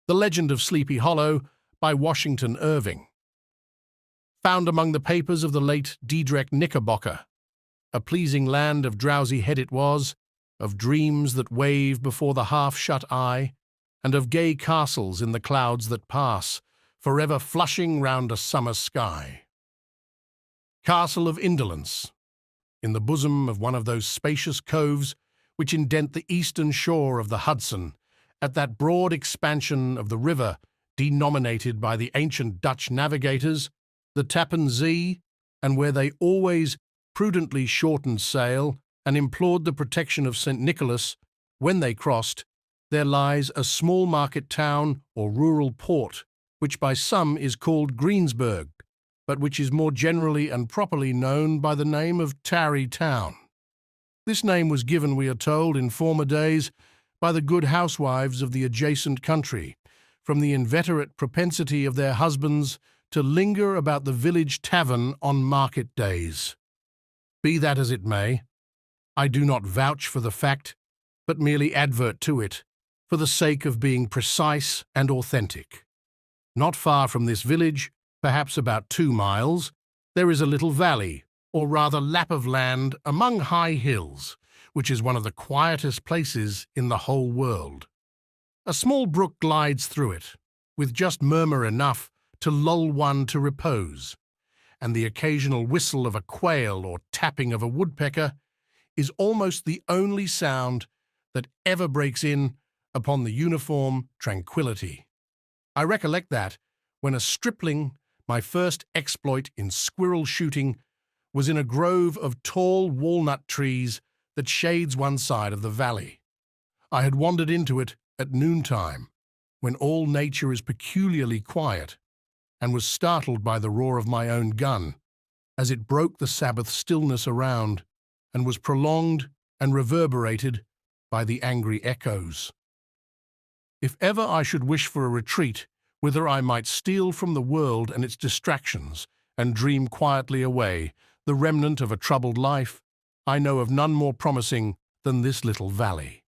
The Legend of Sleepy Hollow by Washington Irving. Found among the papers of the late Diedrich Knickerbocker. A pleasing land of drowsy head it was, of dreams that wave before the half-shut eye, and of gay castles in the clouds that pass, forever flushing round a summer sky. Castle of Indolence, in the bosom of one of those spacious coves which indent the eastern shore of the Hudson, at that broad expansion of the river denominated by the ancient Dutch navigators the Tappan Zee, and where they always prudently shortened sail and implored the protection of St. Nicholas when they crossed, there lies a small market town or rural port, which by some is called Greensburg, but which is more generally and properly known by the name of Tarry Town. This name was given, we are told, in former days by the good housewives of the adjacent country, from the inveterate propensity of their husbands to linger about the village tavern on market days. Be that as it may, I do not vouch for the fact, but merely advert to it, for the sake of being precise and authentic. Not far from this village, perhaps about 2 miles, there is a little valley, or rather lap of land among high hills, which is one of the quietest places in the whole world. A small brook glides through it, with just murmur enough to lull one to repose, and the occasional whistle of a quail or tapping of a woodpecker is almost the only sound that ever breaks in upon the uniform tranquillity. I recollect that, when a stripling, my first exploit in squirrel shooting was in a grove of tall walnut trees that shades one side of the valley. I had wandered into it at noontime, when all nature is peculiarly quiet, and was startled by the roar of my own gun, as it broke the Sabbath stillness around, and was prolonged and reverberated by the angry echoes. If ever I should wish for a retreat whither I might steal from the world and its distractions, and dream quietly away the remnant of a troubled life, I know of none more promising than this little valley.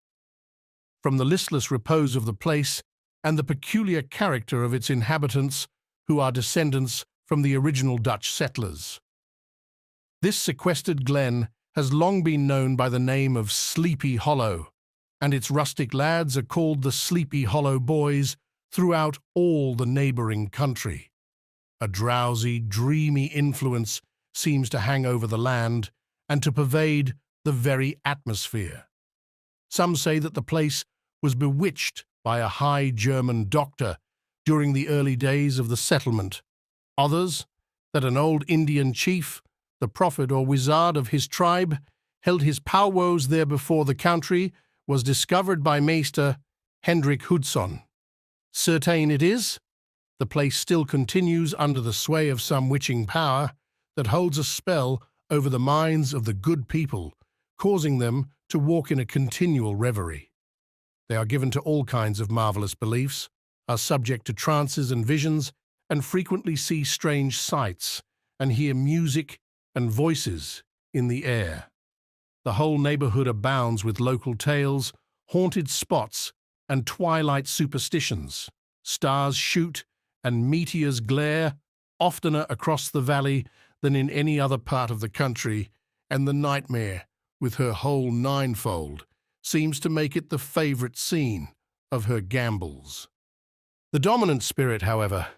From the listless repose of the place and the peculiar character of its inhabitants, who are descendants from the original Dutch settlers. This sequestered glen has long been known by the name of Sleepy Hollow, and its rustic lads are called the Sleepy Hollow Boys throughout all the neighbouring country. A drowsy, dreamy influence seems to hang over the land and to pervade the very atmosphere. Some say that the place was bewitched by a high German doctor during the early days of the settlement. Others, that an old Indian chief, the prophet or wizard of his tribe, held his powwows there before the country was discovered by Meester Hendrik Hudson. Certain it is, the place still continues under the sway of some witching power that holds a spell over the minds of the good people, causing them to walk in a continual reverie. They are given to all kinds of marvelous beliefs, are subject to trances and visions, and frequently see strange sights, and hear music and voices in the air. The whole neighbourhood abounds with local tales, haunted spots, and twilight superstitions. Stars shoot and meteors glare oftener across the valley than in any other part of the country, and the nightmare, with her whole ninefold, seems to make it the favourite scene of her gambols. The dominant spirit, however,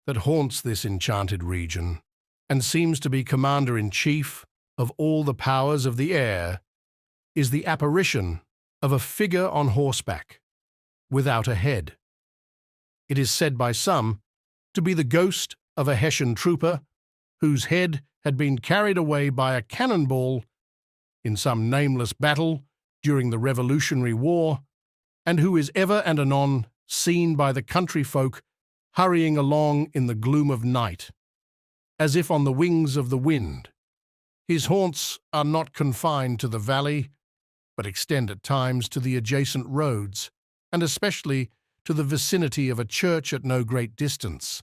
that haunts this enchanted region, and seems to be commander-in-chief of all the powers of the air, is the apparition of a figure on horseback, without a head. It is said by some to be the ghost of a Hessian trooper whose head had been carried away by a cannonball in some nameless battle during the Revolutionary War, and who is ever and anon seen by the country folk hurrying along in the gloom of night, as if on the wings of the wind. His haunts are not confined to the valley, but extend at times to the adjacent roads, and especially to the vicinity of a church at no great distance.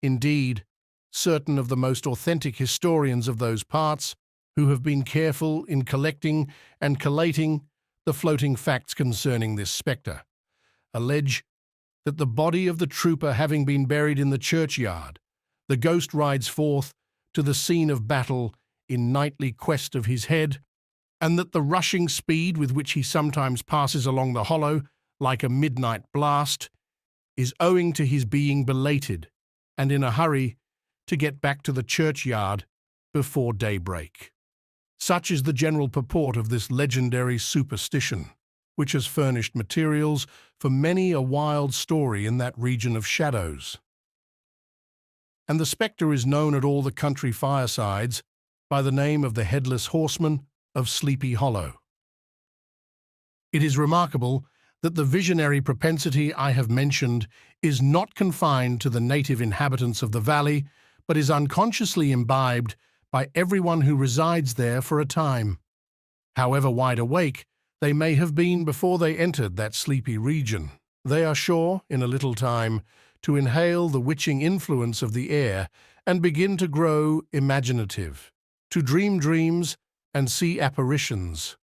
Indeed, certain of the most authentic historians of those parts, who have been careful in collecting and collating the floating facts concerning this spectre, allege that the body of the trooper having been buried in the churchyard, the ghost rides forth to the scene of battle in nightly quest of his head, and that the rushing speed with which he sometimes passes along the hollow, like a midnight blast, is owing to his being belated and in a hurry to get back to the churchyard before daybreak. Such is the general purport of this legendary superstition, which has furnished materials for many a wild story in that region of shadows. And the spectre is known at all the country firesides by the name of the Headless Horseman of Sleepy Hollow. It is remarkable that the visionary propensity I have mentioned is not confined to the native inhabitants of the valley, but is unconsciously imbibed by everyone who resides there for a time. However wide awake they may have been before they entered that sleepy region, they are sure, in a little time, to inhale the witching influence of the air and begin to grow imaginative, to dream dreams and see apparitions.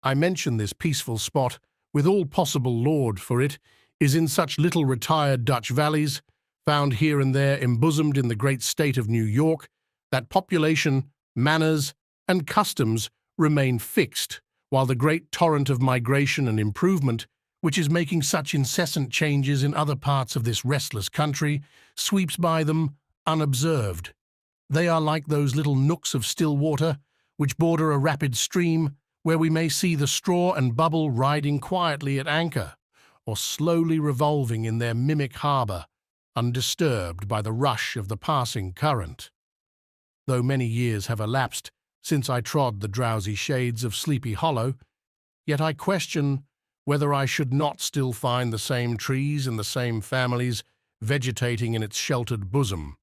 I mention this peaceful spot with all possible laud, for it is in such little retired Dutch valleys, found here and there embosomed in the great state of New York, that population, manners, and customs remain fixed, while the great torrent of migration and improvement, which is making such incessant changes in other parts of this restless country, sweeps by them unobserved. They are like those little nooks of still water which border a rapid stream, where we may see the straw and bubble riding quietly at anchor, or slowly revolving in their mimic harbour, undisturbed by the rush of the passing current. Though many years have elapsed since I trod the drowsy shades of Sleepy Hollow, yet I question whether I should not still find the same trees and the same families vegetating in its sheltered bosom.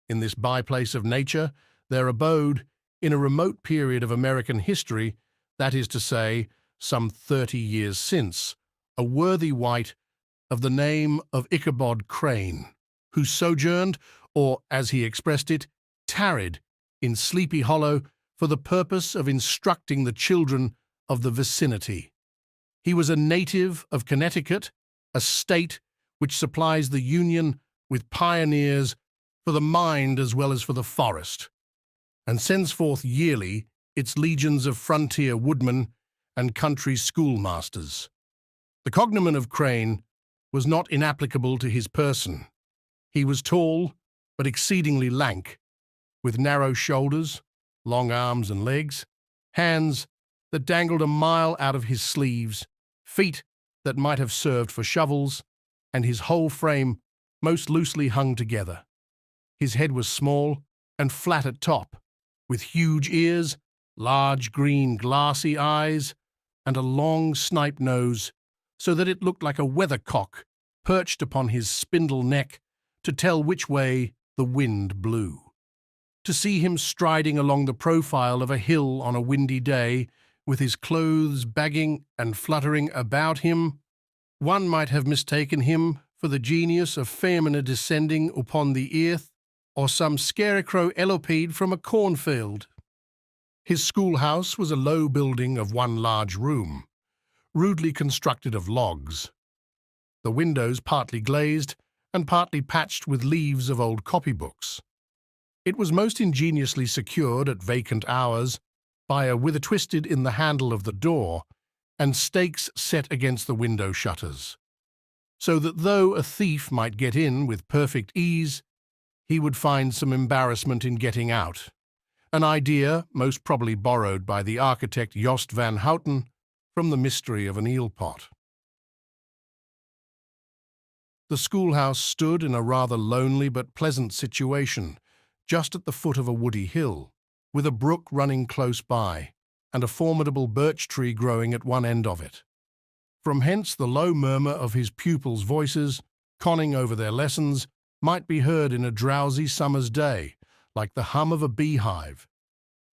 In this byplace of nature there abode, in a remote period of American history, that is to say, some 30 years since, a worthy wight of the name of Ichabod Crane, who sojourned, or, as he expressed it, tarried, in Sleepy Hollow for the purpose of instructing the children of the vicinity. He was a native of Connecticut, a state which supplies the Union with pioneers for the mind as well as for the forest, and sends forth yearly its legions of frontier woodmen and country schoolmasters. The cognomen of Crane was not inapplicable to his person. He was tall, but exceedingly lank, with narrow shoulders, long arms and legs, hands that dangled a mile out of his sleeves, feet that might have served for shovels, and his whole frame most loosely hung together. His head was small and flat at top, with huge ears, large green glassy eyes, and a long snipe nose, so that it looked like a weathercock perched upon his spindle neck to tell which way the wind blew. To see him striding along the profile of a hill on a windy day, with his clothes bagging and fluttering about him, one might have mistaken him for the genius of Faemina descending upon the earth, or some scarecrow eloped from a cornfield. His schoolhouse was a low building of one large room, rudely constructed of logs, the windows partly glazed and partly patched with leaves of old copybooks. It was most ingeniously secured at vacant hours by a wither twisted in the handle of the door and stakes set against the window shutters, so that though a thief might get in with perfect ease, he would find some embarrassment in getting out, an idea most probably borrowed by the architect Jost van Houten from the mystery of an eel-pot. The schoolhouse stood in a rather lonely but pleasant situation, just at the foot of a woody hill, with a brook running close by, and a formidable birch tree growing at one end of it. From hence the low murmur of his pupils' voices, conning over their lessons, might be heard in a drowsy summer's day, like the hum of a beehive,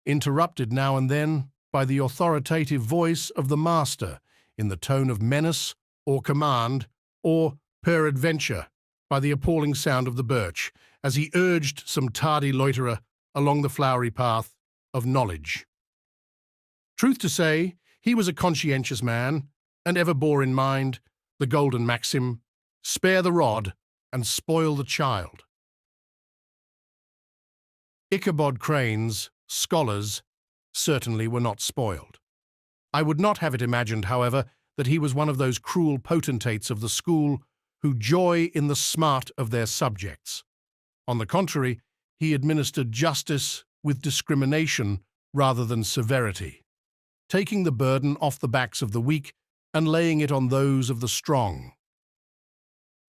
interrupted now and then by the authoritative voice of the master in the tone of menace or command, or, peradventure, by the appalling sound of the birch, as he urged some tardy loiterer along the flowery path of knowledge. Truth to say, he was a conscientious man, and ever bore in mind the golden maxim, Spare the rod and spoil the child. Ichabod Crane's scholars certainly were not spoiled. I would not have it imagined, however, that he was one of those cruel potentates of the school who joy in the smart of their subjects. On the contrary, he administered justice with discrimination rather than severity, taking the burden off the backs of the weak and laying it on those of the strong.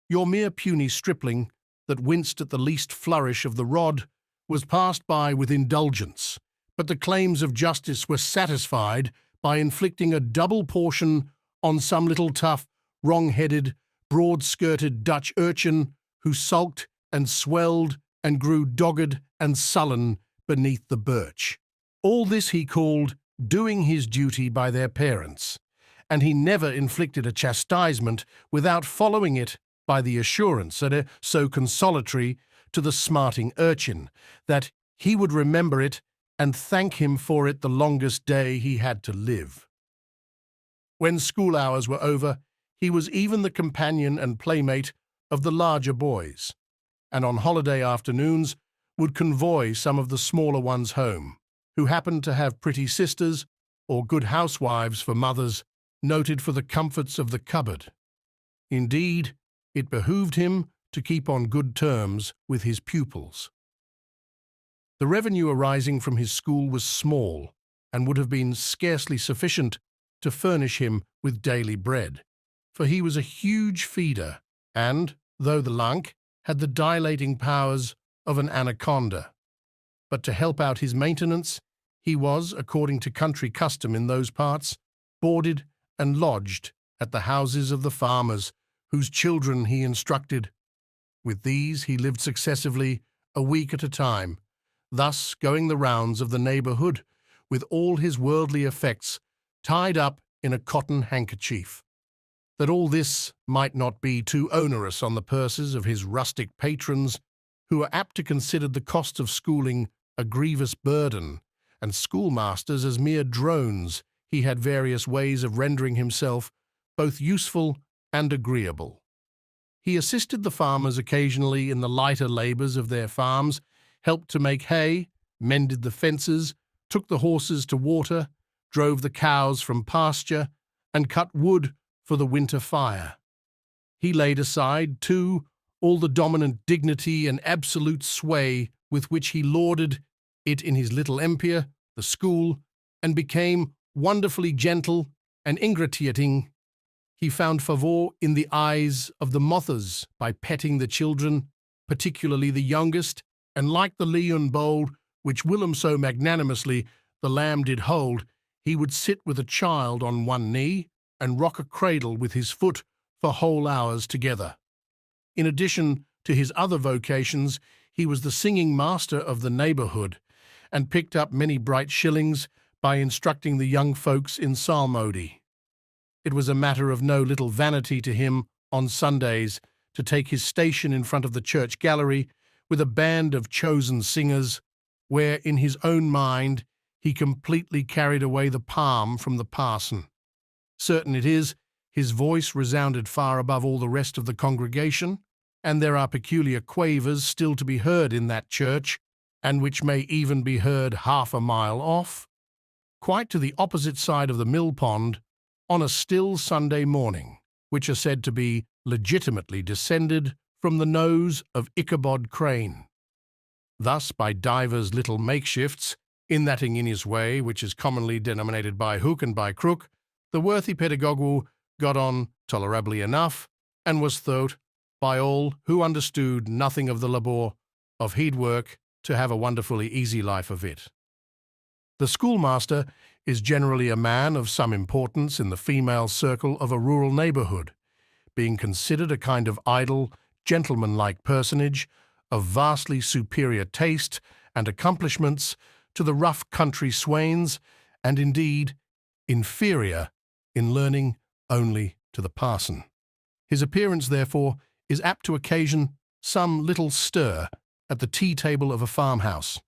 Your mere puny stripling that winced at the least flourish of the rod was passed by with indulgence, but the claims of justice were satisfied by inflicting a double portion on some little tough, wrong-headed, broad-skirted Dutch urchin who sulked and swelled and grew dogged and sullen beneath the birch. All this he called doing his duty by their parents, and he never inflicted a chastisement without following it by the assurance, so consolatory to the smarting urchin, that he would remember it and thank him for it the longest day he had to live. When school hours were over, he was even the companion and playmate of the larger boys, and on holiday afternoons would convoy some of the smaller ones home, who happened to have pretty sisters or good housewives for mothers, noted for the comforts of the cupboard. Indeed, it behooved him to keep on good terms with his pupils. The revenue arising from his school was small and would have been scarcely sufficient to furnish him with daily bread, for he was a huge feeder and, though the lank, had the dilating powers of an anaconda. But to help out his maintenance, he was, according to country custom in those parts, boarded and lodged at the houses of the farmers, whose children he instructed. With these he lived successively a week at a time, thus going the rounds of the neighbourhood with all his worldly effects tied up in a cotton handkerchief. That all this might not be too onerous on the purses of his rustic patrons, who were apt to consider the cost of schooling a grievous burden, and schoolmasters as mere drones, he had various ways of rendering himself both useful and agreeable. He assisted the farmers occasionally in the lighter labours of their farms, helped to make hay, mended the fences, took the horses to water, drove the cows from pasture, and cut wood for the winter fire. He laid aside, too, all the dominant dignity and absolute sway with which he lauded it in his little empire, the school, and became wonderfully gentle and ingratiating. He found favour in the eyes of the mothers by petting the children, particularly the youngest, and like the leon bold, which whilom so magnanimously the lamb did hold, he would sit with a child on one knee and rock a cradle with his foot for whole hours together. In addition to his other vocations, he was the singing master of the neighbourhood, and picked up many bright shillings by instructing the young folks in psalmody. It was a matter of no little vanity to him on Sundays to take his station in front of the church gallery with a band of chosen singers, where in his own mind he completely carried away the palm from the parson. Certain it is, his voice resounded far above all the rest of the congregation, and there are peculiar quavers still to be heard in that church, and which may even be heard half a mile off, quite to the opposite side of the mill pond, on a still Sunday morning, which are said to be legitimately descended from the nose of Ichabod Crane. Thus, by divers little makeshifts, in thatting in his way, which is commonly denominated by hook and by crook, the worthy pedagogue got on tolerably enough, and was thought, by all who understood nothing of the labour of head work, to have a wonderfully easy life of it. The schoolmaster is generally a man of some importance in the female circle of a rural neighbourhood, being considered a kind of idle, gentlemanlike personage of vastly superior taste and accomplishments to the rough country swains, and indeed inferior in learning only to the parson. His appearance, therefore, is apt to occasion some little stir at the tea-table of a farmhouse,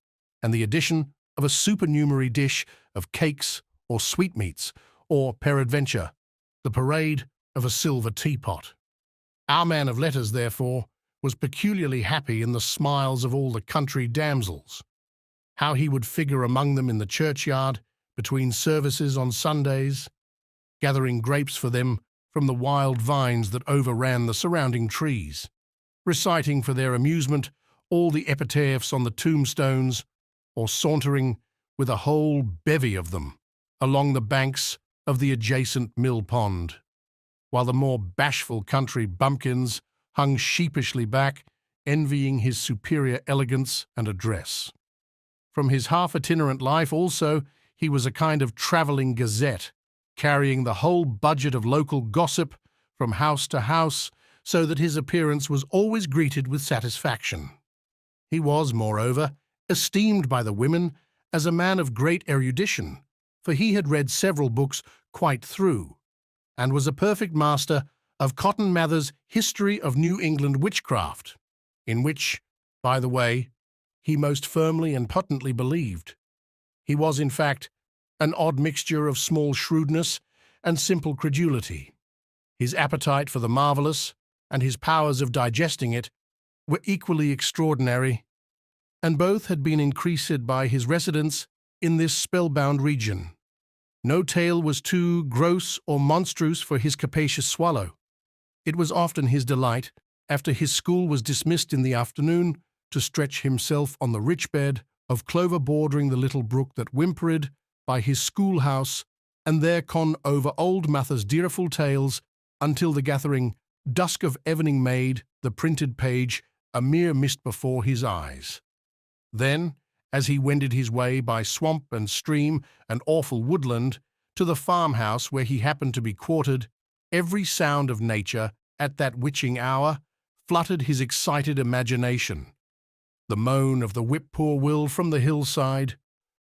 and the addition of a supernumerary dish of cakes or sweetmeats, or, peradventure, the parade of a silver teapot. Our man of letters, therefore, was peculiarly happy in the smiles of all the country damsels, how he would figure among them in the churchyard, between services on Sundays, gathering grapes for them from the wild vines that overran the surrounding trees, reciting for their amusement all the epitaphs on the tombstones, or sauntering with a whole bevy of them along the banks of the adjacent mill pond, while the more bashful country bumpkins hung sheepishly back, envying his superior elegance and address. From his half-itinerant life, also, he was a kind of travelling gazette, carrying the whole budget of local gossip from house to house, so that his appearance was always greeted with satisfaction. He was, moreover, esteemed by the women as a man of great erudition, for he had read several books quite through, and was a perfect master of Cotton Mather's History of New England Witchcraft, in which, by the way, he most firmly and potently believed. He was, in fact, an odd mixture of small shrewdness and simple credulity. His appetite for the marvellous and his powers of digesting it were equally extraordinary, and both had been increased by his residence in this spellbound region. No tale was too gross or monstrous for his capacious swallow. It was often his delight, after his school was dismissed in the afternoon, to stretch himself on the rich bed of clover bordering the little brook that whimpered by his schoolhouse, and there con over old Mather's dearful tales until the gathering dusk of evening made the printed page a mere mist before his eyes. Then, as he wended his way by swamp and stream and awful woodland to the farmhouse where he happened to be quartered, every sound of nature at that witching hour fluttered his excited imagination. The moan of the whip-poor-will from the hillside,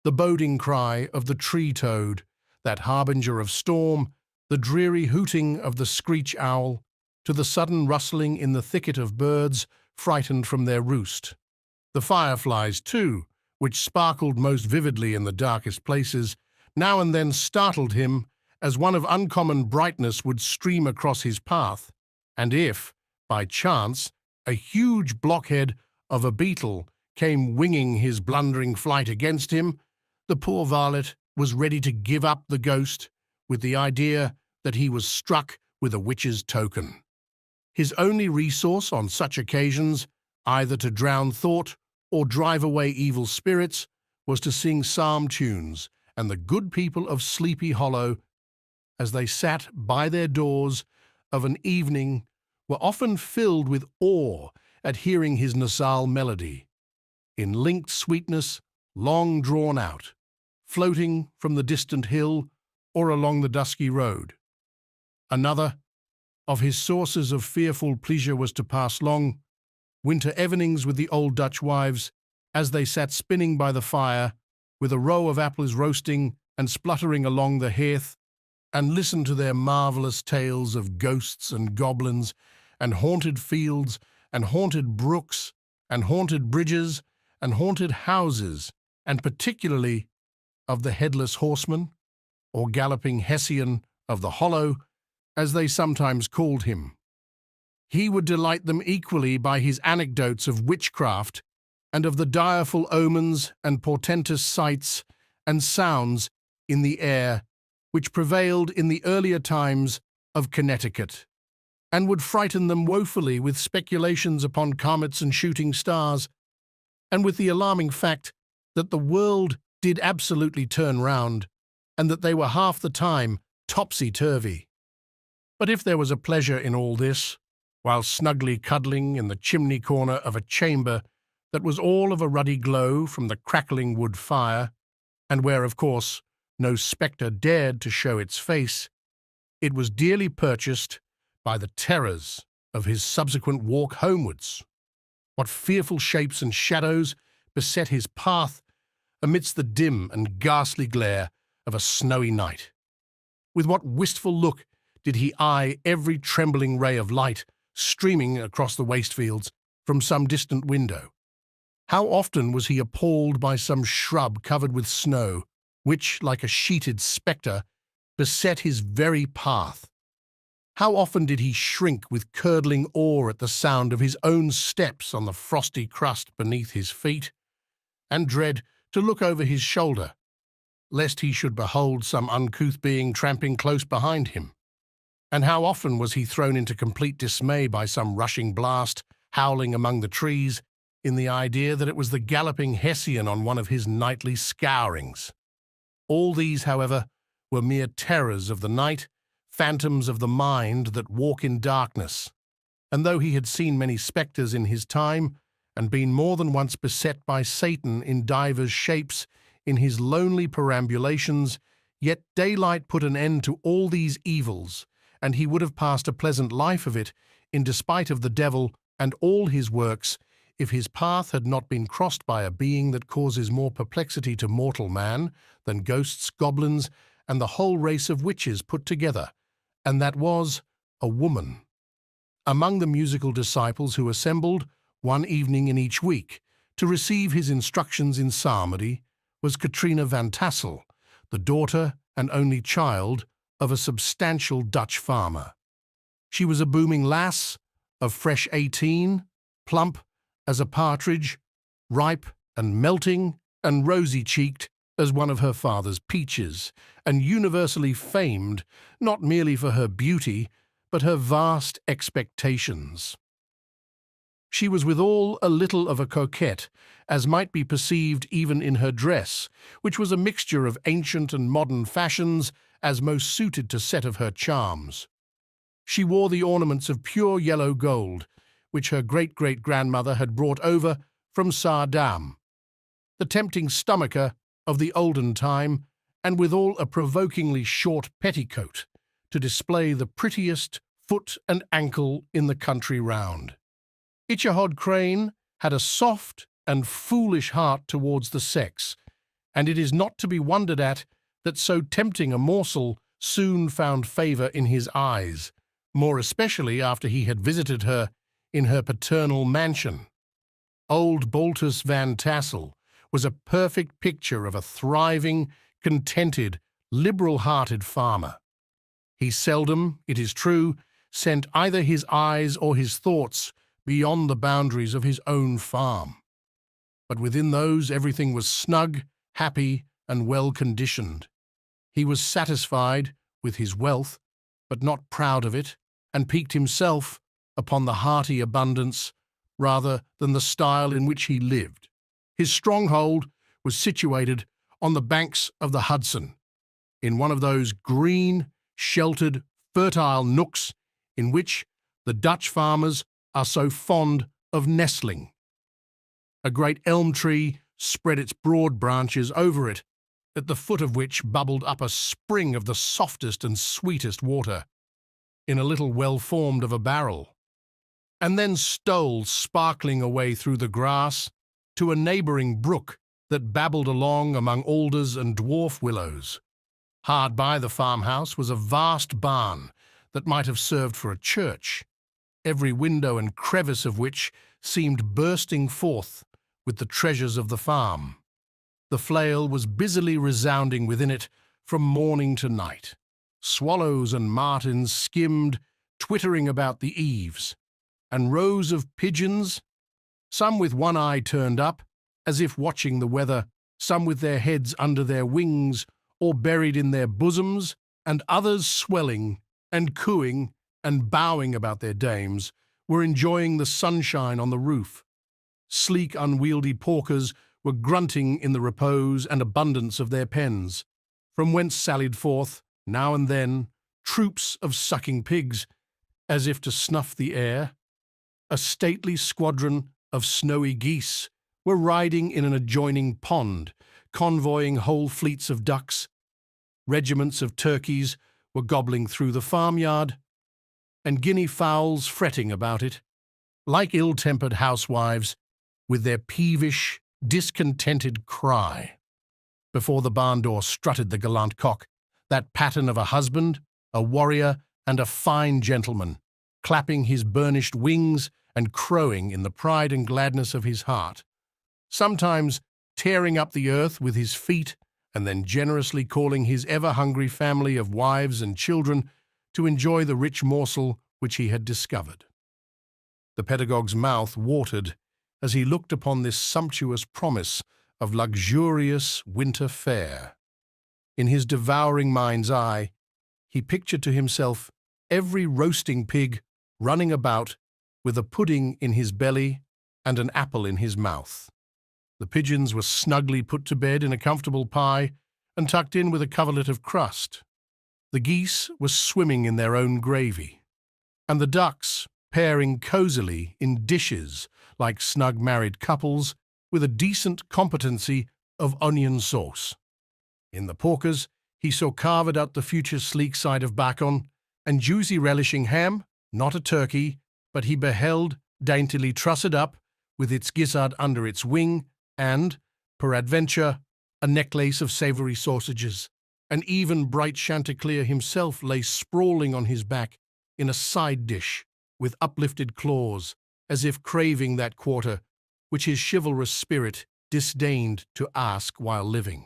the boding cry of the tree-toad, that harbinger of storm, the dreary hooting of the screech-owl, to the sudden rustling in the thicket of birds frightened from their roost. The fireflies, too, which sparkled most vividly in the darkest places, now and then startled him, as one of uncommon brightness would stream across his path, and if, by chance, a huge blockhead of a beetle came winging his blundering flight against him, the poor varlet was ready to give up the ghost with the idea that he was struck with a witch's token. His only resource on such occasions, either to drown thought or drive away evil spirits, was to sing psalm tunes, and the good people of Sleepy Hollow, as they sat by their doors of an evening, were often filled with awe at hearing his nasal melody, in linked sweetness long drawn out, floating from the distant hill or along the dusky road. Another of his sources of fearful pleasure was to pass long winter evenings with the old Dutch wives, as they sat spinning by the fire, with a row of apples roasting and spluttering along the hearth, and listen to their marvellous tales of ghosts and goblins, and haunted fields, and haunted brooks, and haunted bridges, and haunted houses, and particularly of the headless horseman, or galloping Hessian of the Hollow, as they sometimes called him. He would delight them equally by his anecdotes of witchcraft and of the direful omens and portentous sights and sounds in the air which prevailed in the earlier times of Connecticut, and would frighten them woefully with speculations upon comets and shooting stars, and with the alarming fact that the world did absolutely turn round, and that they were half the time topsy-turvy. But if there was a pleasure in all this, while snugly cuddling in the chimney corner of a chamber that was all of a ruddy glow from the crackling wood fire, and where, of course, no spectre dared to show its face, it was dearly purchased by the terrors of his subsequent walk homewards. What fearful shapes and shadows beset his path amidst the dim and ghastly glare of a snowy night! With what wistful look did he eye every trembling ray of light streaming across the waste fields from some distant window! How often was he appalled by some shrub covered with snow, which, like a sheeted spectre, beset his very path! How often did he shrink with curdling awe at the sound of his own steps on the frosty crust beneath his feet, and dread to look over his shoulder, lest he should behold some uncouth being tramping close behind him. And how often was he thrown into complete dismay by some rushing blast, howling among the trees, in the idea that it was the galloping Hessian on one of his nightly scourings. All these, however, were mere terrors of the night, phantoms of the mind that walk in darkness, and though he had seen many spectres in his time, and been more than once beset by Satan in divers shapes in his lonely perambulations, yet daylight put an end to all these evils, and he would have passed a pleasant life of it, in despite of the devil and all his works, if his path had not been crossed by a being that causes more perplexity to mortal man than ghosts, goblins, and the whole race of witches put together, and that was a woman. Among the musical disciples who assembled, one evening in each week, to receive his instructions in psalmody, was Katrina van Tassel, the daughter and only child of a substantial Dutch farmer. She was a booming lass, of fresh 18, plump as a partridge, ripe and melting and rosy-cheeked as one of her father's peaches, and universally famed not merely for her beauty, but her vast expectations. She was withal a little of a coquette, as might be perceived even in her dress, which was a mixture of ancient and modern fashions, as most suited to set of her charms. She wore the ornaments of pure yellow gold, which her great-great-grandmother had brought over from Saardam, the tempting stomacher of the olden time, and withal a provokingly short petticoat, to display the prettiest foot and ankle in the country round. Ichahod Crane had a soft and foolish heart towards the sex, and it is not to be wondered at that so tempting a morsel soon found favour in his eyes, more especially after he had visited her in her paternal mansion. Old Baltus van Tassel was a perfect picture of a thriving, contented, liberal-hearted farmer. He seldom, it is true, sent either his eyes or his thoughts beyond the boundaries of his own farm. But within those everything was snug, happy, and well-conditioned. He was satisfied with his wealth, but not proud of it, and piqued himself upon the hearty abundance rather than the style in which he lived. His stronghold was situated on the banks of the Hudson, in one of those green, sheltered, fertile nooks in which the Dutch farmers are so fond of nestling. A great elm tree spread its broad branches over it, at the foot of which bubbled up a spring of the softest and sweetest water, in a little well-formed of a barrel, and then stole sparkling away through the grass to a neighbouring brook that babbled along among alders and dwarf willows. Hard by the farmhouse was a vast barn that might have served for a church, every window and crevice of which seemed bursting forth with the treasures of the farm. The flail was busily resounding within it from morning to night. Swallows and martins skimmed, twittering about the eaves, and rows of pigeons, some with one eye turned up, as if watching the weather, some with their heads under their wings or buried in their bosoms, and others swelling and cooing and bowing about their dames, were enjoying the sunshine on the roof. Sleek, unwieldy porkers were grunting in the repose and abundance of their pens, from whence sallied forth, now and then, troops of sucking pigs, as if to snuff the air. A stately squadron of snowy geese were riding in an adjoining pond, convoying whole fleets of ducks. Regiments of turkeys were gobbling through the farmyard, and guinea fowls fretting about it, like ill-tempered housewives, with their peevish, discontented cry. Before the barn door strutted the gallant cock, that pattern of a husband, a warrior, and a fine gentleman, clapping his burnished wings and crowing in the pride and gladness of his heart, sometimes tearing up the earth with his feet, and then generously calling his ever-hungry family of wives and children to enjoy the rich morsel which he had discovered. The pedagogue's mouth watered as he looked upon this sumptuous promise of luxurious winter fare. In his devouring mind's eye, he pictured to himself every roasting pig running about with a pudding in his belly and an apple in his mouth. The pigeons were snugly put to bed in a comfortable pie and tucked in with a coverlet of crust. The geese were swimming in their own gravy, and the ducks pairing cosily in dishes like snug married couples with a decent competency of onion sauce. In the porkers, he saw carved out the future sleek side of bacon and juicy relishing ham, not a turkey, but he beheld daintily trussed up with its gizzard under its wing and, peradventure, a necklace of savoury sausages. And even bright Chanticleer himself lay sprawling on his back in a side dish with uplifted claws, as if craving that quarter which his chivalrous spirit disdained to ask while living.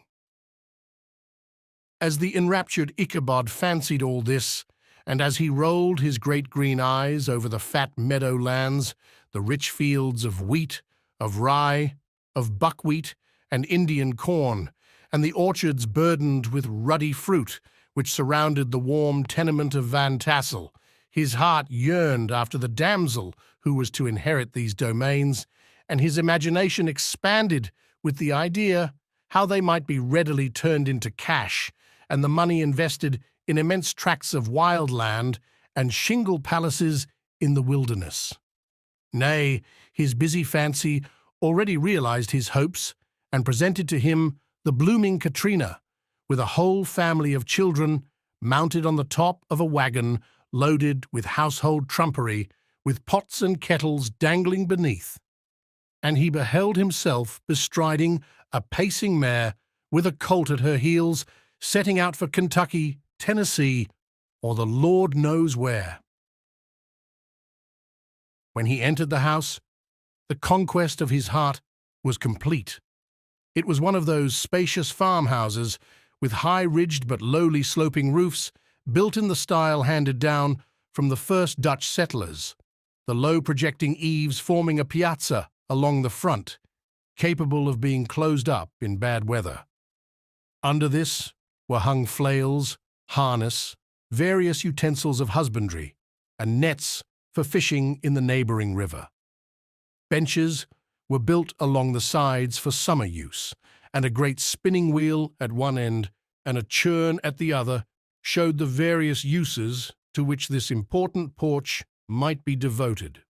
As the enraptured Ichabod fancied all this, and as he rolled his great green eyes over the fat meadow lands, the rich fields of wheat, of rye, of buckwheat and Indian corn, and the orchards burdened with ruddy fruit which surrounded the warm tenement of Van Tassel, his heart yearned after the damsel who was to inherit these domains, and his imagination expanded with the idea how they might be readily turned into cash, and the money invested in immense tracts of wild land and shingle palaces in the wilderness. Nay, his busy fancy already realized his hopes and presented to him the blooming Katrina, with a whole family of children mounted on the top of a wagon loaded with household trumpery, with pots and kettles dangling beneath. And he beheld himself bestriding a pacing mare with a colt at her heels, setting out for Kentucky, Tennessee, or the Lord knows where. When he entered the house, the conquest of his heart was complete. It was one of those spacious farmhouses with high-ridged but lowly sloping roofs, built in the style handed down from the first Dutch settlers, the low projecting eaves forming a piazza along the front, capable of being closed up in bad weather. Under this were hung flails, harness, various utensils of husbandry, and nets for fishing in the neighboring river. Benches were built along the sides for summer use, and a great spinning wheel at one end and a churn at the other showed the various uses to which this important porch might be devoted.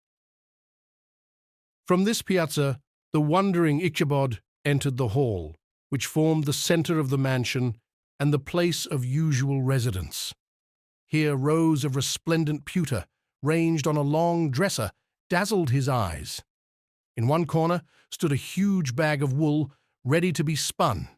From this piazza, the wondering Ichabod entered the hall, which formed the centre of the mansion and the place of usual residence. Here rows of resplendent pewter, ranged on a long dresser, dazzled his eyes. In one corner stood a huge bag of wool ready to be spun.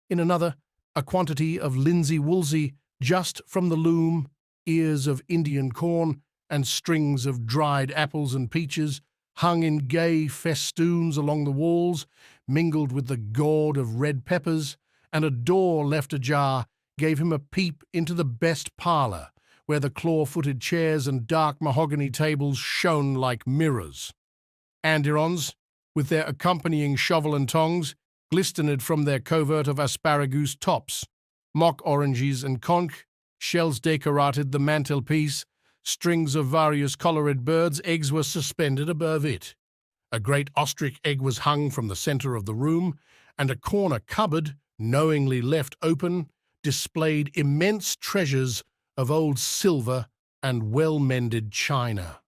In another, a quantity of linsey-woolsey just from the loom, ears of Indian corn, and strings of dried apples and peaches, hung in gay festoons along the walls, mingled with the gourd of red peppers, and a door left ajar gave him a peep into the best parlour, where the claw-footed chairs and dark mahogany tables shone like mirrors. Andirons, with their accompanying shovel and tongs, glistened from their covert of asparagus tops. Mock oranges and conch shells decorated the mantelpiece. Strings of various coloured birds' eggs were suspended above it. A great ostrich egg was hung from the centre of the room, and a corner cupboard, knowingly left open, displayed immense treasures of old silver and well-mended china.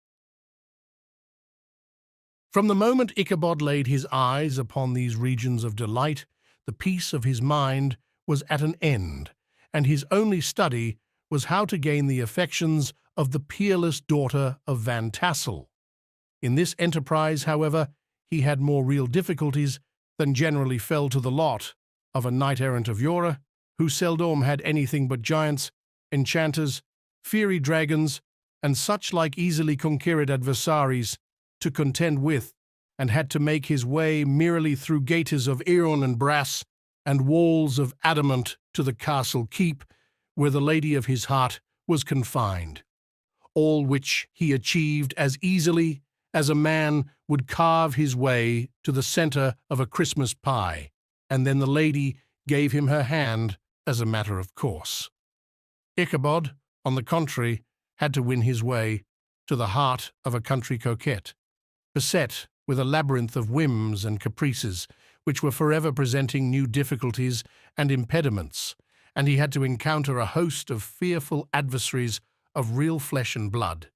From the moment Ichabod laid his eyes upon these regions of delight, the peace of his mind was at an end, and his only study was how to gain the affections of the peerless daughter of Van Tassel. In this enterprise, however, he had more real difficulties than generally fell to the lot of a knight-errant of yore, who seldom had anything but giants, enchanters, fiery dragons, and such like easily conquered adversaries to contend with, and had to make his way merely through gates of iron and brass and walls of adamant to the castle keep, where the lady of his heart was confined, all which he achieved as easily as a man would carve his way to the centre of a Christmas pie, and then the lady gave him her hand as a matter of course. Ichabod, on the contrary, had to win his way to the heart of a country coquette, beset with a labyrinth of whims and caprices, which were forever presenting new difficulties and impediments, and he had to encounter a host of fearful adversaries of real flesh and blood,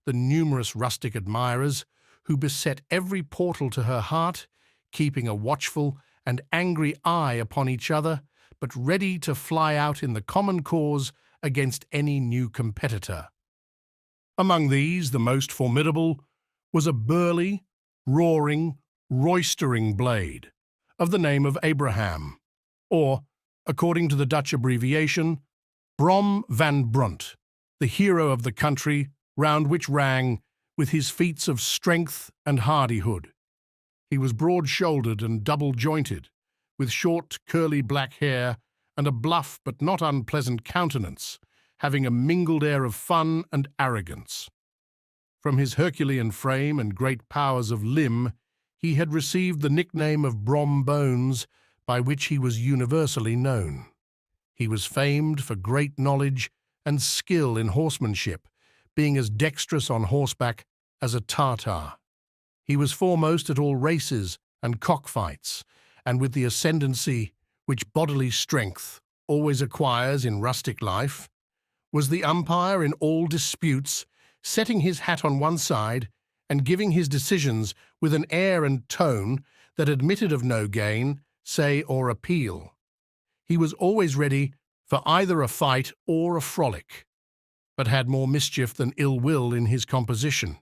the numerous rustic admirers who beset every portal to her heart, keeping a watchful and angry eye upon each other, but ready to fly out in the common cause against any new competitor. Among these, the most formidable was a burly, roaring, roistering blade of the name of Abraham, or, according to the Dutch abbreviation, Brom van Brunt, the hero of the country round which rang with his feats of strength and hardihood. He was broad-shouldered and double-jointed, with short, curly black hair and a bluff but not unpleasant countenance, having a mingled air of fun and arrogance. From his Herculean frame and great powers of limb, he had received the nickname of Brom Bones, by which he was universally known. He was famed for great knowledge and skill in horsemanship, being as dexterous on horseback as a Tartar. He was foremost at all races and cockfights, and with the ascendancy which bodily strength always acquires in rustic life, was the umpire in all disputes, setting his hat on one side and giving his decisions with an air and tone that admitted of no gain, say, or appeal. He was always ready for either a fight or a frolic, but had more mischief than ill will in his composition,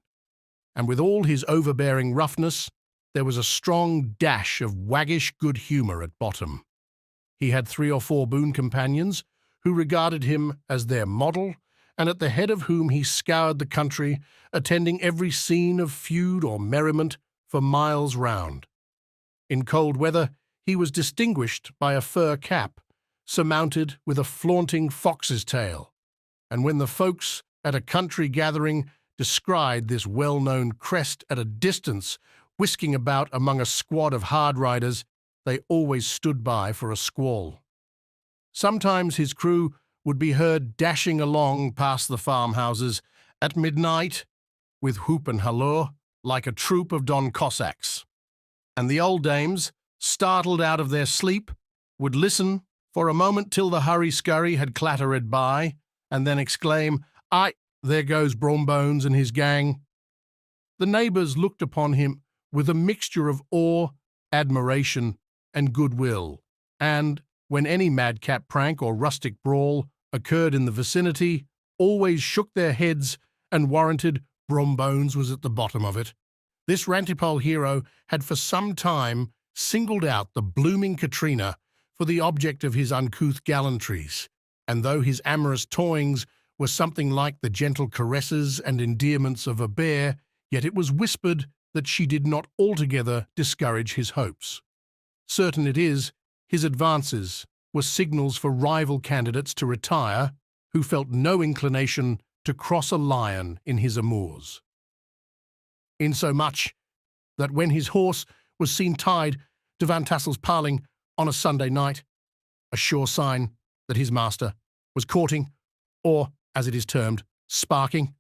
and with all his overbearing roughness, there was a strong dash of waggish good humour at bottom. He had 3 or 4 boon companions who regarded him as their model, and at the head of whom he scoured the country, attending every scene of feud or merriment for miles round. In cold weather he was distinguished by a fur cap, surmounted with a flaunting fox's tail, and when the folks at a country gathering descried this well-known crest at a distance whisking about among a squad of hard riders, they always stood by for a squall. Sometimes his crew would be heard dashing along past the farmhouses at midnight with whoop and halloo like a troop of Don Cossacks, and the old dames, startled out of their sleep, would listen for a moment till the hurry-scurry had clattered by, and then exclaim, "Aye, there goes Brombones and his gang." The neighbours looked upon him with a mixture of awe, admiration, and goodwill, and, when any madcap prank or rustic brawl occurred in the vicinity, always shook their heads and warranted Brombones was at the bottom of it. This Rantipole hero had for some time singled out the blooming Katrina for the object of his uncouth gallantries, and though his amorous toyings were something like the gentle caresses and endearments of a bear, yet it was whispered that she did not altogether discourage his hopes. Certain it is, his advances were signals for rival candidates to retire who felt no inclination to cross a lion in his amours. Insomuch that when his horse was seen tied to Van Tassel's paling on a Sunday night, a sure sign that his master was courting, or, as it is termed, sparking,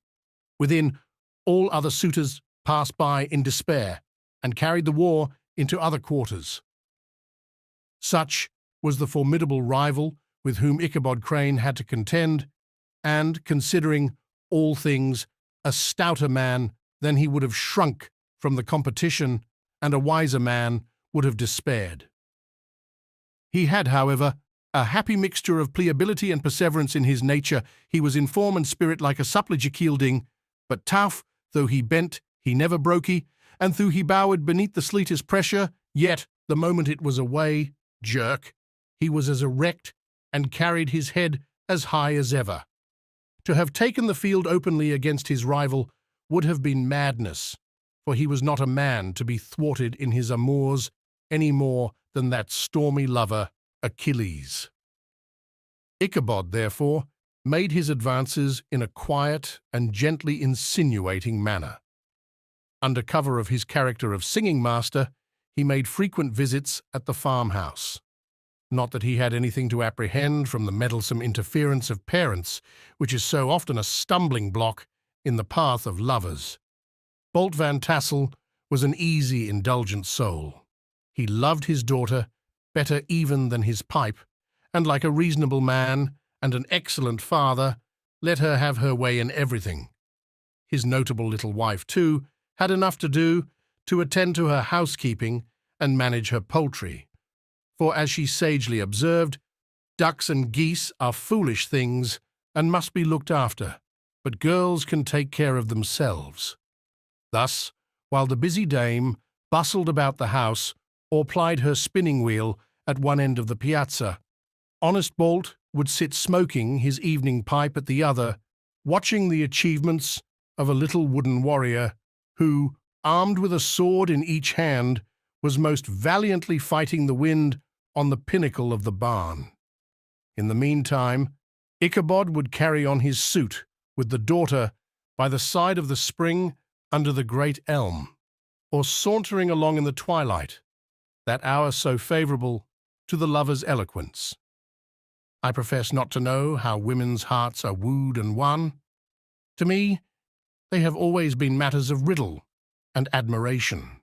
within, all other suitors passed by in despair and carried the war into other quarters. Such was the formidable rival with whom Ichabod Crane had to contend, and, considering all things, a stouter man than he would have shrunk from the competition, and a wiser man would have despaired. He had, however, a happy mixture of pliability and perseverance in his nature. He was in form and spirit like a suppliant gelding, but tough, though he bent, he never brokey, and though he bowed beneath the sleetest pressure, yet, the moment it was away, jerk, he was as erect and carried his head as high as ever. To have taken the field openly against his rival would have been madness, for he was not a man to be thwarted in his amours any more than that stormy lover Achilles. Ichabod, therefore, made his advances in a quiet and gently insinuating manner. Under cover of his character of singing master, he made frequent visits at the farmhouse. Not that he had anything to apprehend from the meddlesome interference of parents, which is so often a stumbling block in the path of lovers. Bolt Van Tassel was an easy, indulgent soul. He loved his daughter better even than his pipe, and like a reasonable man and an excellent father, let her have her way in everything. His notable little wife, too, had enough to do to attend to her housekeeping and manage her poultry. For, as she sagely observed, ducks and geese are foolish things and must be looked after, but girls can take care of themselves. Thus, while the busy dame bustled about the house or plied her spinning wheel at one end of the piazza, honest Bolt would sit smoking his evening pipe at the other, watching the achievements of a little wooden warrior who, armed with a sword in each hand, was most valiantly fighting the wind on the pinnacle of the barn. In the meantime, Ichabod would carry on his suit with the daughter by the side of the spring under the great elm, or sauntering along in the twilight, that hour so favourable to the lover's eloquence. I profess not to know how women's hearts are wooed and won. To me, they have always been matters of riddle and admiration.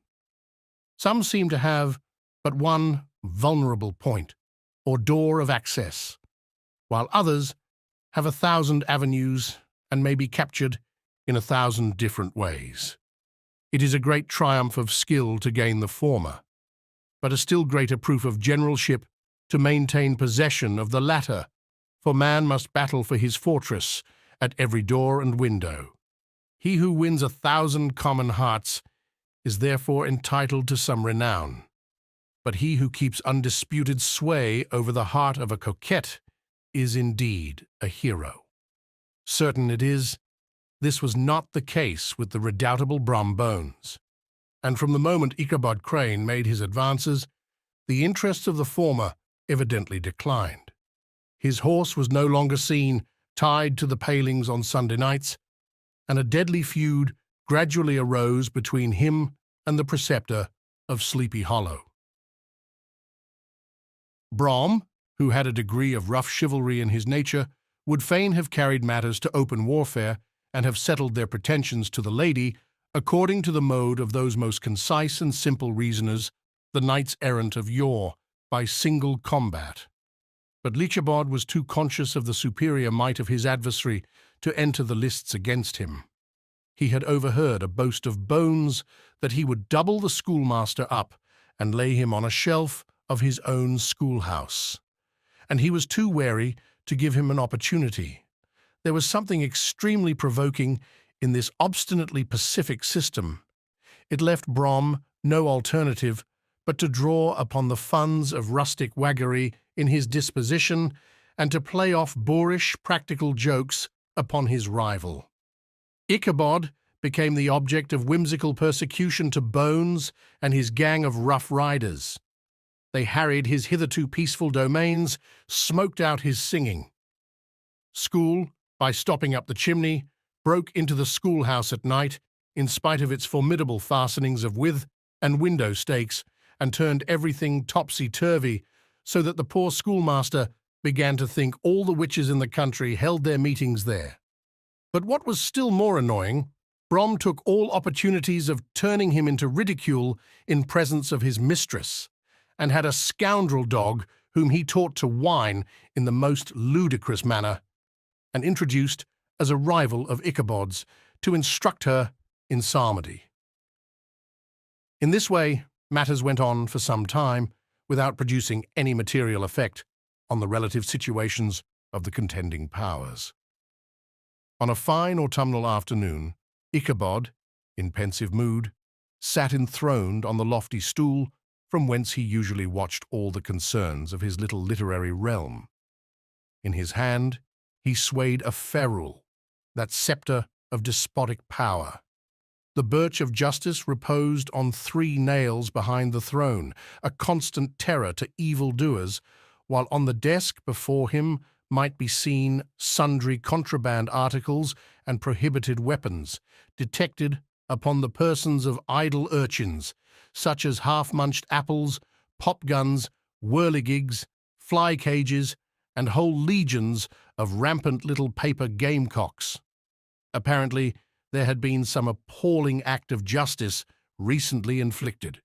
Some seem to have but one vulnerable point, or door of access, while others have 1,000 avenues and may be captured in 1,000 different ways. It is a great triumph of skill to gain the former, but a still greater proof of generalship to maintain possession of the latter, for man must battle for his fortress at every door and window. He who wins 1,000 common hearts is therefore entitled to some renown, but he who keeps undisputed sway over the heart of a coquette is indeed a hero. Certain it is, this was not the case with the redoubtable Brom Bones, and from the moment Ichabod Crane made his advances, the interests of the former evidently declined. His horse was no longer seen tied to the palings on Sunday nights, and a deadly feud gradually arose between him and the preceptor of Sleepy Hollow. Brom, who had a degree of rough chivalry in his nature, would fain have carried matters to open warfare and have settled their pretensions to the lady according to the mode of those most concise and simple reasoners, the knights-errant of yore, by single combat. But Ichabod was too conscious of the superior might of his adversary to enter the lists against him. He had overheard a boast of Bones that he would double the schoolmaster up and lay him on a shelf of his own schoolhouse, and he was too wary to give him an opportunity. There was something extremely provoking in this obstinately pacific system. It left Brom no alternative but to draw upon the funds of rustic waggery in his disposition and to play off boorish practical jokes upon his rival. Ichabod became the object of whimsical persecution to Bones and his gang of rough riders. They harried his hitherto peaceful domains, smoked out his singing. School, by stopping up the chimney, broke into the schoolhouse at night, in spite of its formidable fastenings of withe and window stakes, and turned everything topsy-turvy, so that the poor schoolmaster began to think all the witches in the country held their meetings there. But what was still more annoying, Brom took all opportunities of turning him into ridicule in presence of his mistress, and had a scoundrel dog whom he taught to whine in the most ludicrous manner, and introduced as a rival of Ichabod's to instruct her in psalmody. In this way, matters went on for some time without producing any material effect on the relative situations of the contending powers. On a fine autumnal afternoon, Ichabod, in pensive mood, sat enthroned on the lofty stool from whence he usually watched all the concerns of his little literary realm. In his hand he swayed a ferule, that sceptre of despotic power. The birch of justice reposed on 3 nails behind the throne, a constant terror to evil-doers, while on the desk before him might be seen sundry contraband articles and prohibited weapons, detected upon the persons of idle urchins, such as half-munched apples, pop-guns, whirligigs, fly-cages, and whole legions of rampant little paper gamecocks. Apparently, there had been some appalling act of justice recently inflicted,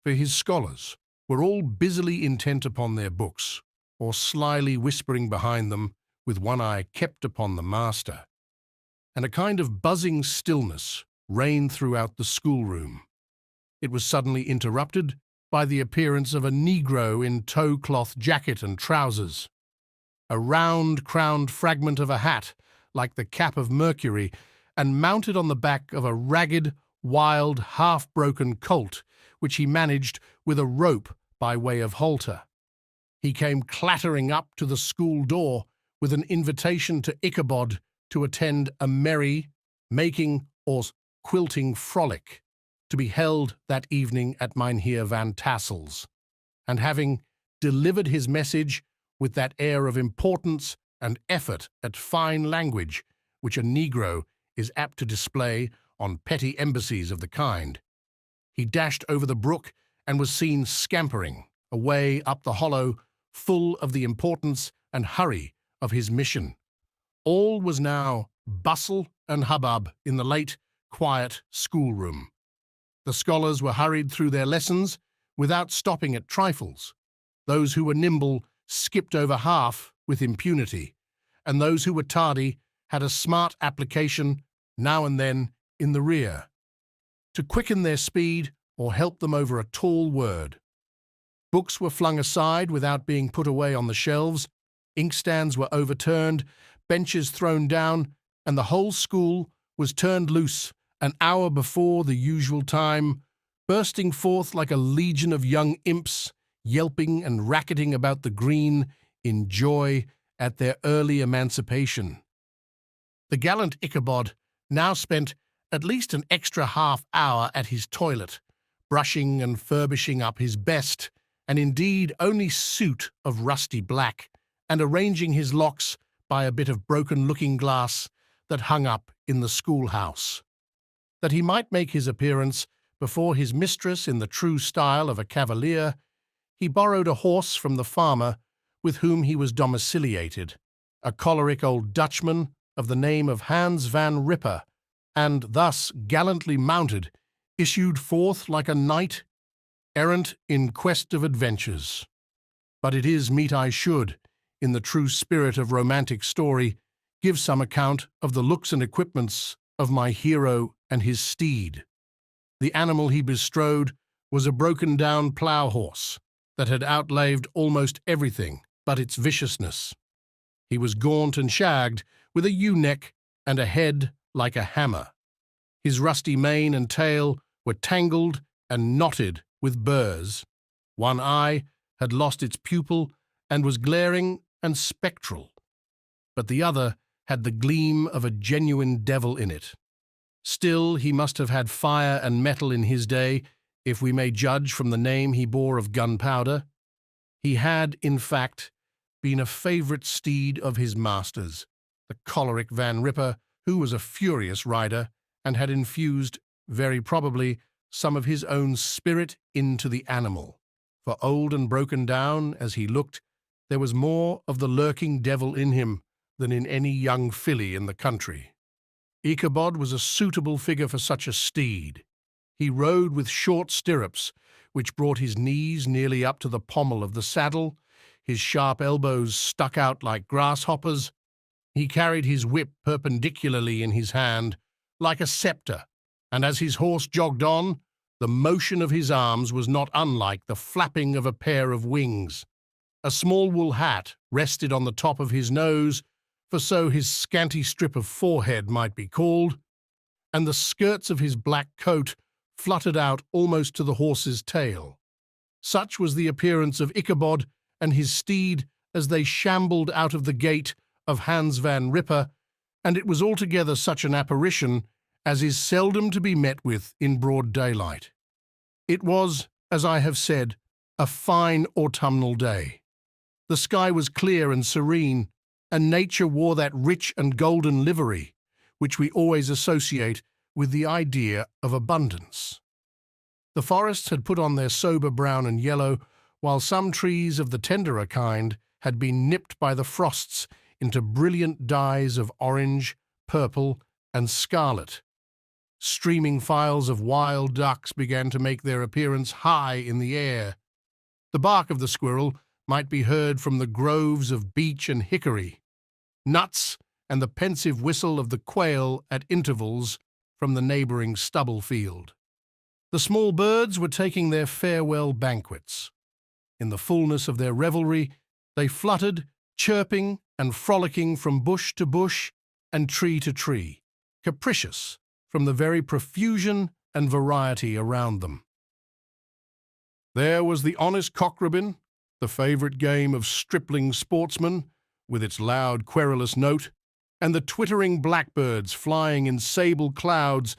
for his scholars were all busily intent upon their books, or slyly whispering behind them, with one eye kept upon the master. And a kind of buzzing stillness reigned throughout the schoolroom. It was suddenly interrupted by the appearance of a negro in tow-cloth jacket and trousers. A round-crowned fragment of a hat, like the cap of Mercury, and mounted on the back of a ragged, wild, half-broken colt, which he managed with a rope by way of halter. He came clattering up to the school door with an invitation to Ichabod to attend a merry, making or quilting frolic, to be held that evening at Mynheer Van Tassel's, and having delivered his message with that air of importance and effort at fine language which a negro is apt to display on petty embassies of the kind, he dashed over the brook and was seen scampering away up the hollow, full of the importance and hurry of his mission. All was now bustle and hubbub in the late, quiet schoolroom. The scholars were hurried through their lessons without stopping at trifles. Those who were nimble skipped over half with impunity, and those who were tardy had a smart application now and then in the rear, to quicken their speed or help them over a tall word. Books were flung aside without being put away on the shelves, inkstands were overturned, benches thrown down, and the whole school was turned loose an hour before the usual time, bursting forth like a legion of young imps, yelping and racketing about the green in joy at their early emancipation. The gallant Ichabod now spent at least an extra half-hour at his toilet, brushing and furbishing up his best, and indeed only suit of rusty black, and arranging his locks by a bit of broken looking-glass that hung up in the schoolhouse. That he might make his appearance before his mistress in the true style of a cavalier, he borrowed a horse from the farmer with whom he was domiciliated, a choleric old Dutchman of the name of Hans van Ripper, and thus gallantly mounted, issued forth like a knight errant in quest of adventures. But it is meet I should, in the true spirit of romantic story, give some account of the looks and equipments of my hero and his steed. The animal he bestrode was a broken-down plough horse that had outlaved almost everything but its viciousness. He was gaunt and shagged, with a ewe-neck and a head like a hammer. His rusty mane and tail were tangled and knotted with burrs. One eye had lost its pupil and was glaring and spectral, but the other had the gleam of a genuine devil in it. Still, he must have had fire and metal in his day, if we may judge from the name he bore of gunpowder. He had, in fact, been a favourite steed of his master's, the choleric Van Ripper, who was a furious rider, and had infused, very probably, some of his own spirit into the animal. For old and broken down as he looked, there was more of the lurking devil in him than in any young filly in the country. Ichabod was a suitable figure for such a steed. He rode with short stirrups, which brought his knees nearly up to the pommel of the saddle. His sharp elbows stuck out like grasshoppers. He carried his whip perpendicularly in his hand, like a sceptre, and as his horse jogged on, the motion of his arms was not unlike the flapping of a pair of wings. A small wool hat rested on the top of his nose, for so his scanty strip of forehead might be called, and the skirts of his black coat fluttered out almost to the horse's tail. Such was the appearance of Ichabod and his steed as they shambled out of the gate of Hans van Ripper, and it was altogether such an apparition as is seldom to be met with in broad daylight. It was, as I have said, a fine autumnal day. The sky was clear and serene, and nature wore that rich and golden livery, which we always associate with the idea of abundance. The forests had put on their sober brown and yellow, while some trees of the tenderer kind had been nipped by the frosts into brilliant dyes of orange, purple, and scarlet. Streaming files of wild ducks began to make their appearance high in the air. The bark of the squirrel might be heard from the groves of beech and hickory, nuts and the pensive whistle of the quail at intervals from the neighbouring stubble field. The small birds were taking their farewell banquets. In the fullness of their revelry, they fluttered, chirping and frolicking from bush to bush and tree to tree, capricious from the very profusion and variety around them. There was the honest cock-robin, the favourite game of stripling sportsmen, with its loud, querulous note, and the twittering blackbirds flying in sable clouds,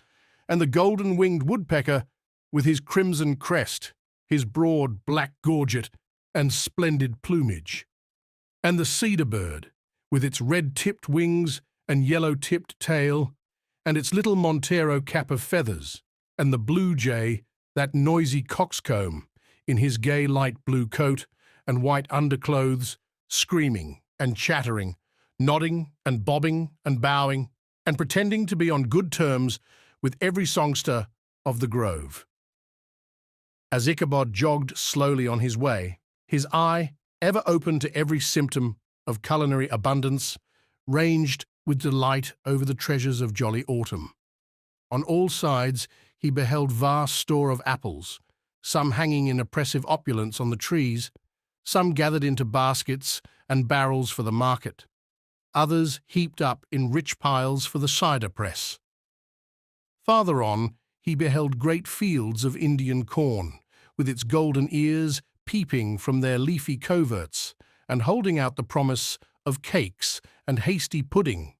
and the golden-winged woodpecker with his crimson crest, his broad black gorget, and splendid plumage, and the cedar bird, with its red-tipped wings and yellow-tipped tail, and its little Montero cap of feathers, and the blue jay, that noisy coxcomb, in his gay light blue coat and white underclothes, screaming and chattering, nodding and bobbing and bowing, and pretending to be on good terms with every songster of the grove. As Ichabod jogged slowly on his way, his eye, ever open to every symptom of culinary abundance, ranged with delight over the treasures of jolly autumn. On all sides he beheld vast store of apples, some hanging in oppressive opulence on the trees, some gathered into baskets and barrels for the market, others heaped up in rich piles for the cider press. Farther on he beheld great fields of Indian corn, with its golden ears peeping from their leafy coverts and holding out the promise of cakes and hasty pudding,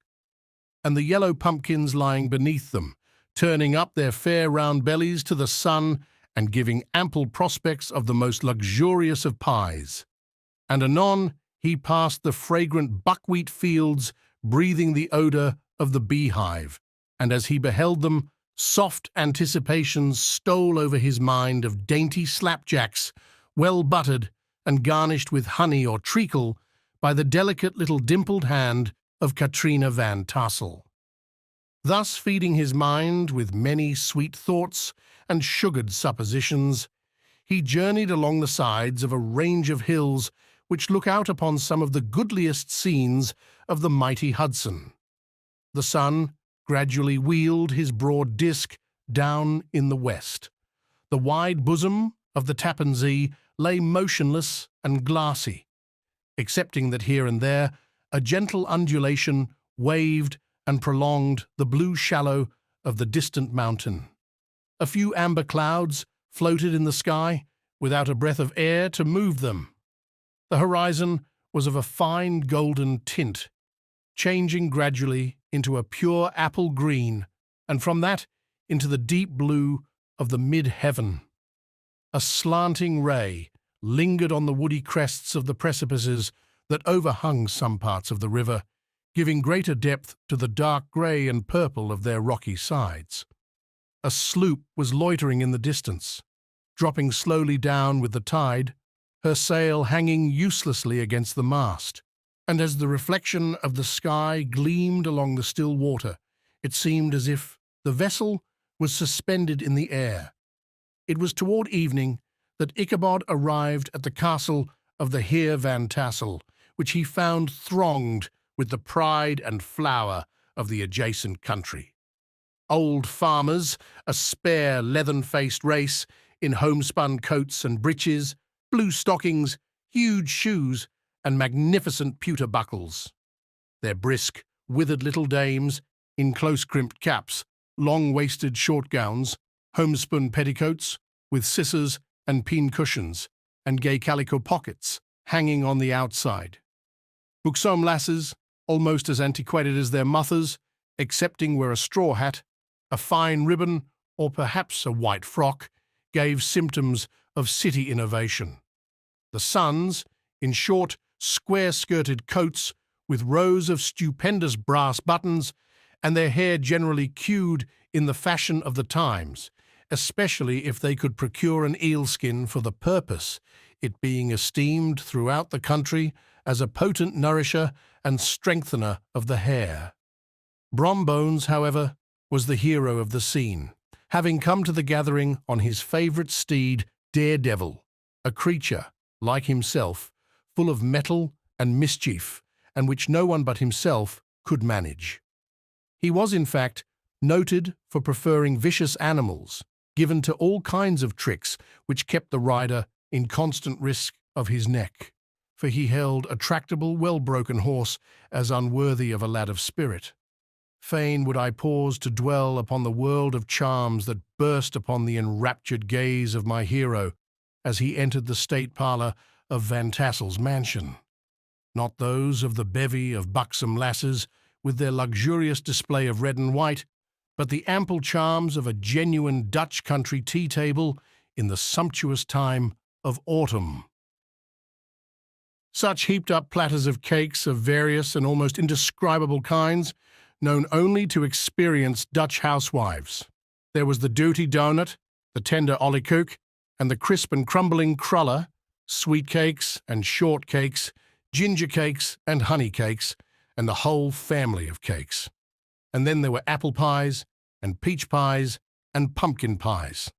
and the yellow pumpkins lying beneath them, turning up their fair round bellies to the sun and giving ample prospects of the most luxurious of pies. And anon he passed the fragrant buckwheat fields, breathing the odour of the beehive, and as he beheld them, soft anticipations stole over his mind of dainty slapjacks, well buttered and garnished with honey or treacle by the delicate little dimpled hand of Katrina Van Tassel. Thus feeding his mind with many sweet thoughts and sugared suppositions, he journeyed along the sides of a range of hills which look out upon some of the goodliest scenes of the mighty Hudson. The sun gradually wheeled his broad disk down in the west. The wide bosom of the Tappan Zee lay motionless and glassy, excepting that here and there a gentle undulation waved and prolonged the blue shallow of the distant mountain. A few amber clouds floated in the sky without a breath of air to move them. The horizon was of a fine golden tint, changing gradually into a pure apple green, and from that into the deep blue of the mid-heaven. A slanting ray lingered on the woody crests of the precipices that overhung some parts of the river, giving greater depth to the dark grey and purple of their rocky sides. A sloop was loitering in the distance, dropping slowly down with the tide, her sail hanging uselessly against the mast, and as the reflection of the sky gleamed along the still water, it seemed as if the vessel was suspended in the air. It was toward evening that Ichabod arrived at the castle of the Heer Van Tassel, which he found thronged with the pride and flower of the adjacent country. Old farmers, a spare, leathern-faced race, in homespun coats and breeches, blue stockings, huge shoes, and magnificent pewter buckles. Their brisk, withered little dames, in close-crimped caps, long-waisted short gowns, homespun petticoats, with scissors and pin cushions, and gay calico pockets, hanging on the outside. Buxom lasses, almost as antiquated as their mothers, excepting where a straw hat, a fine ribbon, or perhaps a white frock, gave symptoms of city innovation. The sons, in short, square-skirted coats, with rows of stupendous brass buttons, and their hair generally queued in the fashion of the times, especially if they could procure an eel skin for the purpose, it being esteemed throughout the country as a potent nourisher and strengthener of the hair. Brombones, however, was the hero of the scene, having come to the gathering on his favourite steed, Daredevil, a creature, like himself, full of mettle and mischief, and which no one but himself could manage. He was, in fact, noted for preferring vicious animals, given to all kinds of tricks which kept the rider in constant risk of his neck, for he held a tractable, well-broken horse as unworthy of a lad of spirit. Fain would I pause to dwell upon the world of charms that burst upon the enraptured gaze of my hero as he entered the state parlour of Van Tassel's mansion. Not those of the bevy of buxom lasses with their luxurious display of red and white, but the ample charms of a genuine Dutch country tea-table in the sumptuous time of autumn. Such heaped-up platters of cakes of various and almost indescribable kinds, known only to experienced Dutch housewives. There was the duty doughnut, the tender oliekoek, and the crisp and crumbling cruller, sweet cakes and short cakes, ginger cakes and honey cakes, and the whole family of cakes. And then there were apple pies, and peach pies, and pumpkin pies,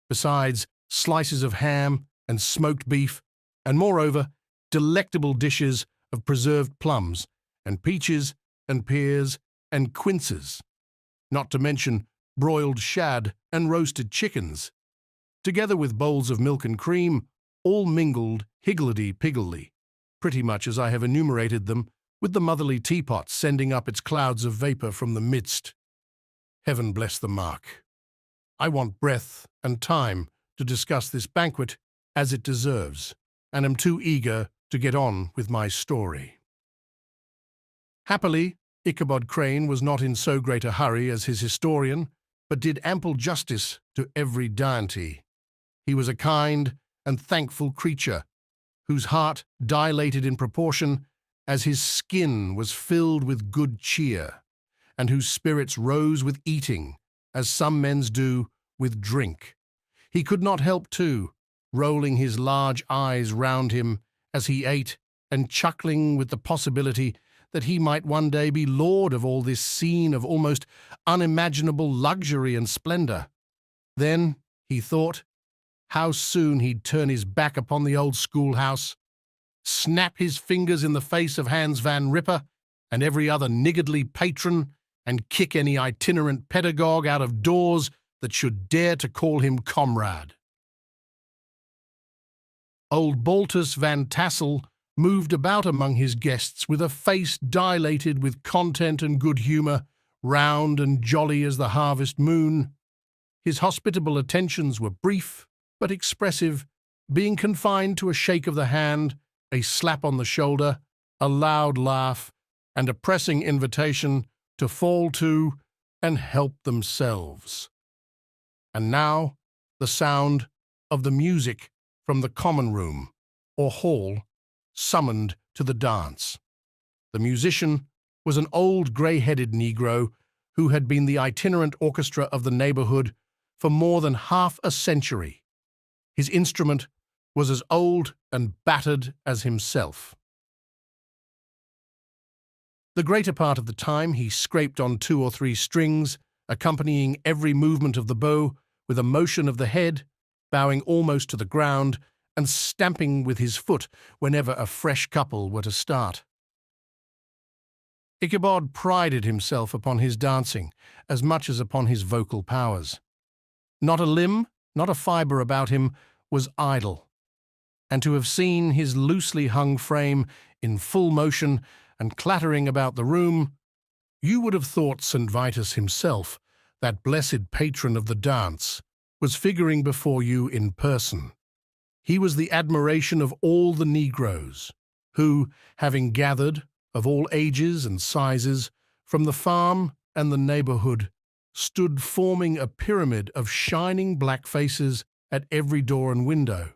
besides slices of ham and smoked beef, and moreover, delectable dishes of preserved plums, and peaches, and pears, and quinces, not to mention broiled shad and roasted chickens, together with bowls of milk and cream, all mingled higgledy-piggledy, pretty much as I have enumerated them, with the motherly teapot sending up its clouds of vapour from the midst. Heaven bless the mark. I want breath and time to discuss this banquet as it deserves, and am too eager to get on with my story. Happily, Ichabod Crane was not in so great a hurry as his historian, but did ample justice to every dainty. He was a kind and thankful creature, whose heart dilated in proportion as his skin was filled with good cheer, and whose spirits rose with eating, as some men's do with drink. He could not help, too, rolling his large eyes round him as he ate, and chuckling with the possibility that he might one day be lord of all this scene of almost unimaginable luxury and splendour. Then, he thought, how soon he'd turn his back upon the old schoolhouse, snap his fingers in the face of Hans Van Ripper and every other niggardly patron, and kick any itinerant pedagogue out of doors that should dare to call him comrade. Old Baltus Van Tassel moved about among his guests with a face dilated with content and good humour, round and jolly as the harvest moon. His hospitable attentions were brief but expressive, being confined to a shake of the hand, a slap on the shoulder, a loud laugh, and a pressing invitation to fall to and help themselves. And now the sound of the music from the common room, or hall, summoned to the dance. The musician was an old grey-headed Negro who had been the itinerant orchestra of the neighbourhood for more than half a century. His instrument was as old and battered as himself. The greater part of the time he scraped on 2 or 3 strings, accompanying every movement of the bow with a motion of the head, bowing almost to the ground, and stamping with his foot whenever a fresh couple were to start. Ichabod prided himself upon his dancing as much as upon his vocal powers. Not a limb, not a fibre about him was idle, and to have seen his loosely hung frame in full motion and clattering about the room, you would have thought St. Vitus himself, that blessed patron of the dance, was figuring before you in person. He was the admiration of all the Negroes, who, having gathered, of all ages and sizes, from the farm and the neighbourhood, stood forming a pyramid of shining black faces at every door and window,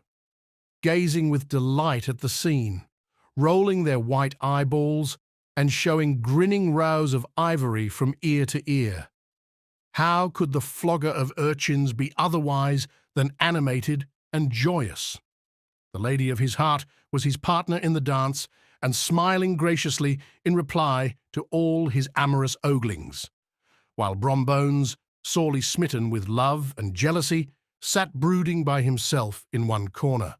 gazing with delight at the scene, rolling their white eyeballs and showing grinning rows of ivory from ear to ear. How could the flogger of urchins be otherwise than animated and joyous? The lady of his heart was his partner in the dance, and smiling graciously in reply to all his amorous oglings, while Brombones, sorely smitten with love and jealousy, sat brooding by himself in one corner.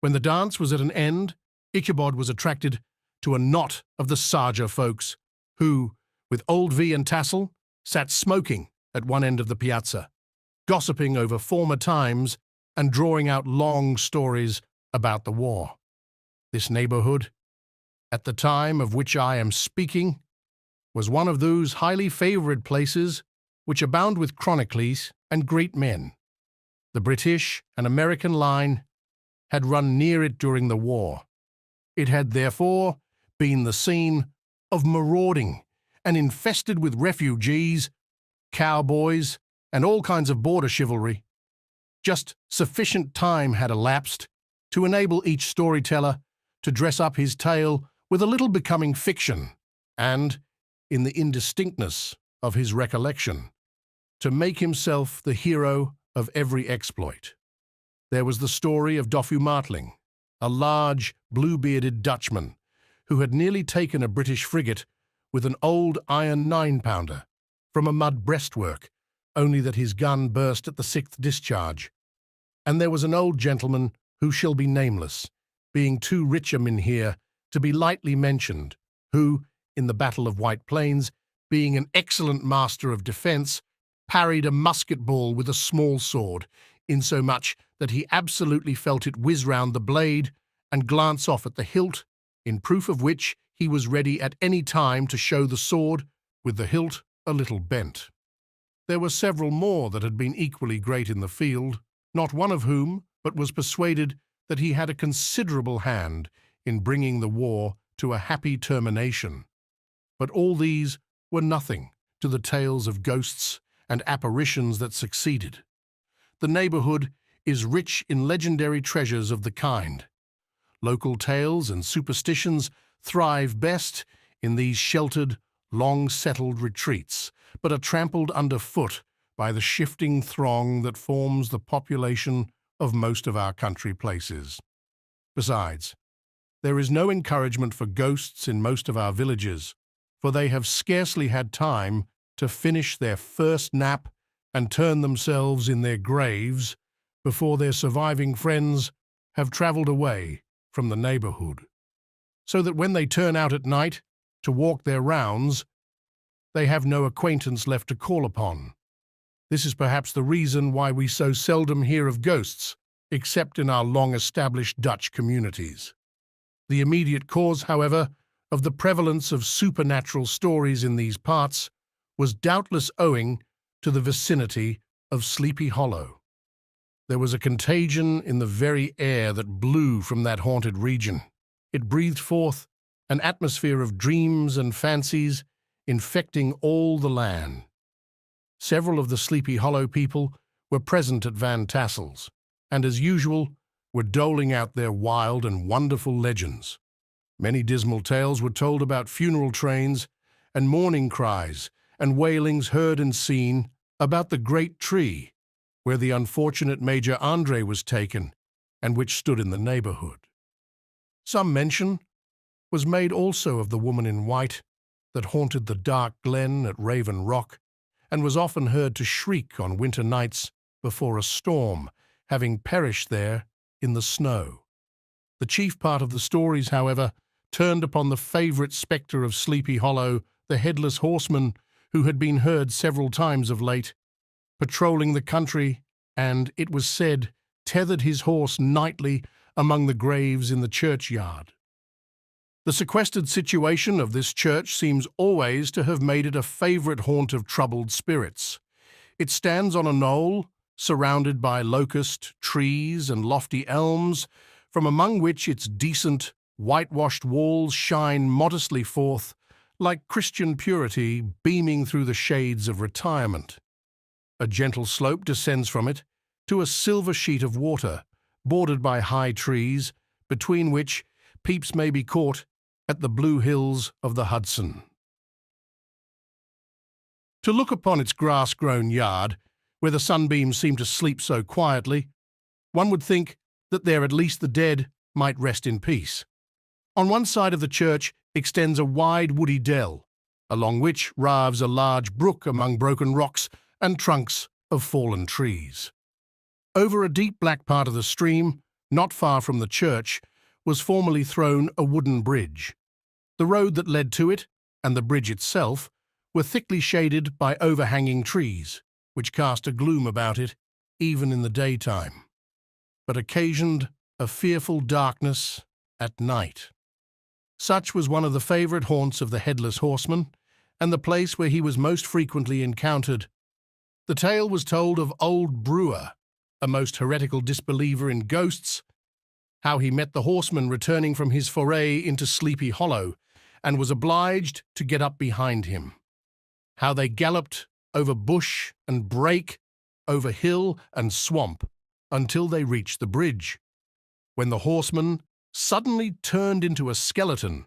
When the dance was at an end, Ichabod was attracted to a knot of the Sarger folks, who, with old V and Tassel, sat smoking at one end of the piazza, gossiping over former times and drawing out long stories about the war. This neighborhood, at the time of which I am speaking, was one of those highly favored places which abound with chronicles and great men. The British and American line had run near it during the war. It had therefore been the scene of marauding and infested with refugees, cowboys, and all kinds of border chivalry. Just sufficient time had elapsed to enable each storyteller to dress up his tale with a little becoming fiction, and, in the indistinctness of his recollection, to make himself the hero of every exploit. There was the story of Doffu Martling, a large, blue-bearded Dutchman, who had nearly taken a British frigate with an old iron 9-pounder from a mud breastwork, only that his gun burst at the 6th discharge. And there was an old gentleman who shall be nameless, being too rich a mynheer to be lightly mentioned, who, in the Battle of White Plains, being an excellent master of defence, parried a musket ball with a small sword, insomuch that he absolutely felt it whiz round the blade and glance off at the hilt, in proof of which he was ready at any time to show the sword with the hilt a little bent. There were several more that had been equally great in the field, not one of whom but was persuaded that he had a considerable hand in bringing the war to a happy termination. But all these were nothing to the tales of ghosts and apparitions that succeeded. The neighborhood is rich in legendary treasures of the kind. Local tales and superstitions thrive best in these sheltered, long-settled retreats, but are trampled underfoot by the shifting throng that forms the population of most of our country places. Besides, there is no encouragement for ghosts in most of our villages, for they have scarcely had time to finish their first nap and turn themselves in their graves before their surviving friends have travelled away from the neighbourhood, so that when they turn out at night to walk their rounds, they have no acquaintance left to call upon. This is perhaps the reason why we so seldom hear of ghosts, except in our long-established Dutch communities. The immediate cause, however, of the prevalence of supernatural stories in these parts was doubtless owing to the vicinity of Sleepy Hollow. There was a contagion in the very air that blew from that haunted region. It breathed forth an atmosphere of dreams and fancies, infecting all the land. Several of the Sleepy Hollow people were present at Van Tassel's, and as usual were doling out their wild and wonderful legends. Many dismal tales were told about funeral trains and mourning cries and wailings heard and seen about the great tree where the unfortunate Major Andre was taken and which stood in the neighborhood. Some mention was made also of the woman in white that haunted the dark glen at Raven Rock and was often heard to shriek on winter nights before a storm, having perished there in the snow. The chief part of the stories, however, turned upon the favourite spectre of Sleepy Hollow, the headless horseman, who had been heard several times of late, patrolling the country, and, it was said, tethered his horse nightly among the graves in the churchyard. The sequestered situation of this church seems always to have made it a favourite haunt of troubled spirits. It stands on a knoll, surrounded by locust trees and lofty elms, from among which its decent, whitewashed walls shine modestly forth, like Christian purity beaming through the shades of retirement. A gentle slope descends from it to a silver sheet of water, bordered by high trees, between which peeps may be caught at the blue hills of the Hudson. To look upon its grass-grown yard, where the sunbeams seem to sleep so quietly, one would think that there at least the dead might rest in peace. On one side of the church extends a wide woody dell, along which raves a large brook among broken rocks and trunks of fallen trees. Over a deep black part of the stream, not far from the church, was formerly thrown a wooden bridge. The road that led to it, and the bridge itself, were thickly shaded by overhanging trees, which cast a gloom about it, even in the daytime, but occasioned a fearful darkness at night. Such was one of the favourite haunts of the Headless Horseman, and the place where he was most frequently encountered. The tale was told of old Brewer, a most heretical disbeliever in ghosts, how he met the horseman returning from his foray into Sleepy Hollow, and was obliged to get up behind him. How they galloped over bush and brake, over hill and swamp, until they reached the bridge, when the horseman suddenly turned into a skeleton,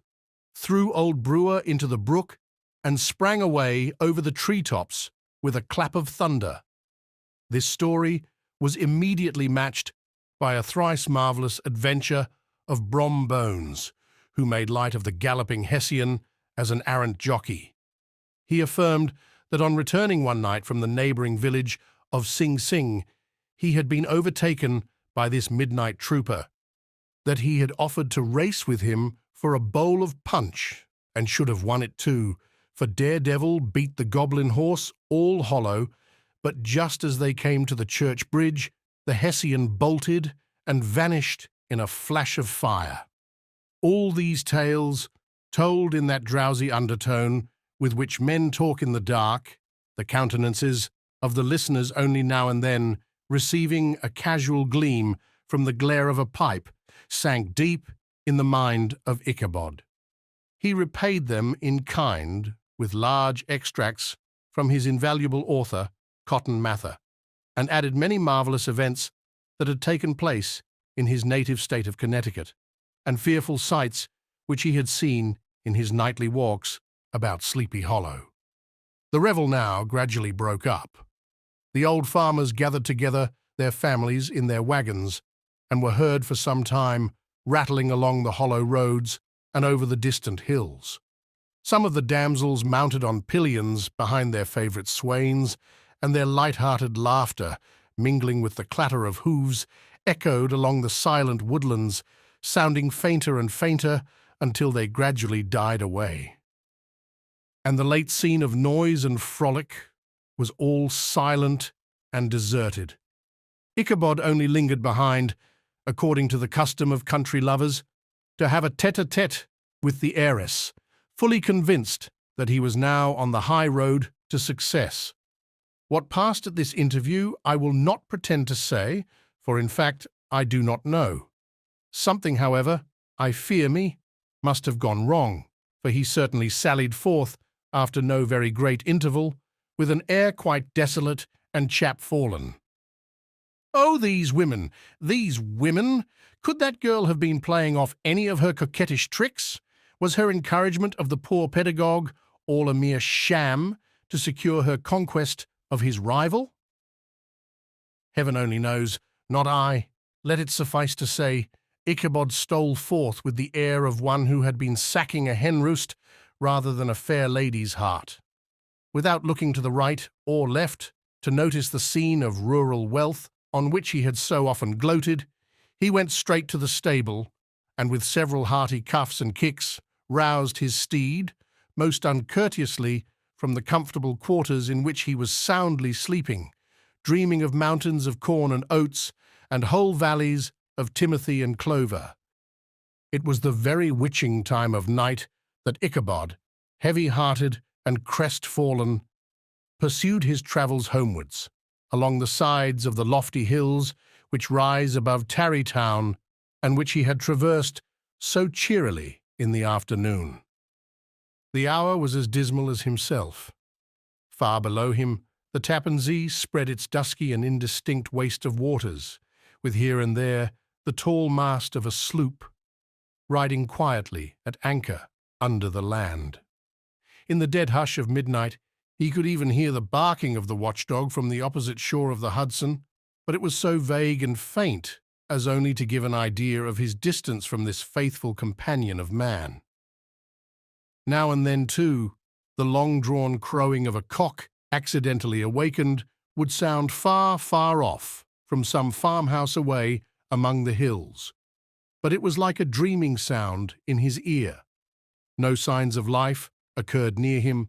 threw old Brewer into the brook, and sprang away over the treetops with a clap of thunder. This story was immediately matched by a thrice marvellous adventure of Brom Bones, who made light of the galloping Hessian as an arrant jockey. He affirmed that on returning one night from the neighbouring village of Sing Sing, he had been overtaken by this midnight trooper, that he had offered to race with him for a bowl of punch, and should have won it too, for Daredevil beat the goblin horse all hollow, but just as they came to the church bridge, the Hessian bolted and vanished in a flash of fire. All these tales, told in that drowsy undertone with which men talk in the dark, the countenances of the listeners only now and then receiving a casual gleam from the glare of a pipe, sank deep in the mind of Ichabod. He repaid them in kind with large extracts from his invaluable author, Cotton Mather, and added many marvellous events that had taken place in his native state of Connecticut, and fearful sights which he had seen in his nightly walks about Sleepy Hollow. The revel now gradually broke up. The old farmers gathered together their families in their wagons, and were heard for some time rattling along the hollow roads and over the distant hills. Some of the damsels mounted on pillions behind their favourite swains, and their light-hearted laughter, mingling with the clatter of hoofs, echoed along the silent woodlands, sounding fainter and fainter until they gradually died away. And the late scene of noise and frolic was all silent and deserted. Ichabod only lingered behind, according to the custom of country lovers, to have a tete-a-tete with the heiress, fully convinced that he was now on the high road to success. What passed at this interview I will not pretend to say, for in fact I do not know. Something, however, I fear me, must have gone wrong, for he certainly sallied forth, after no very great interval, with an air quite desolate and chapfallen. Oh, these women! These women! Could that girl have been playing off any of her coquettish tricks? Was her encouragement of the poor pedagogue all a mere sham to secure her conquest of his rival? Heaven only knows, not I. Let it suffice to say, Ichabod stole forth with the air of one who had been sacking a hen-roost rather than a fair lady's heart. Without looking to the right or left to notice the scene of rural wealth on which he had so often gloated, he went straight to the stable, and with several hearty cuffs and kicks, roused his steed, most uncourteously, from the comfortable quarters in which he was soundly sleeping, dreaming of mountains of corn and oats, and whole valleys of timothy and clover. It was the very witching time of night that Ichabod, heavy-hearted and crestfallen, pursued his travels homewards, along the sides of the lofty hills which rise above Tarrytown, and which he had traversed so cheerily in the afternoon. The hour was as dismal as himself. Far below him, the Tappan Zee spread its dusky and indistinct waste of waters, with here and there the tall mast of a sloop, riding quietly at anchor under the land. In the dead hush of midnight, he could even hear the barking of the watchdog from the opposite shore of the Hudson, but it was so vague and faint as only to give an idea of his distance from this faithful companion of man. Now and then, too, the long-drawn crowing of a cock, accidentally awakened, would sound far, far off, from some farmhouse away among the hills. But it was like a dreaming sound in his ear. No signs of life occurred near him,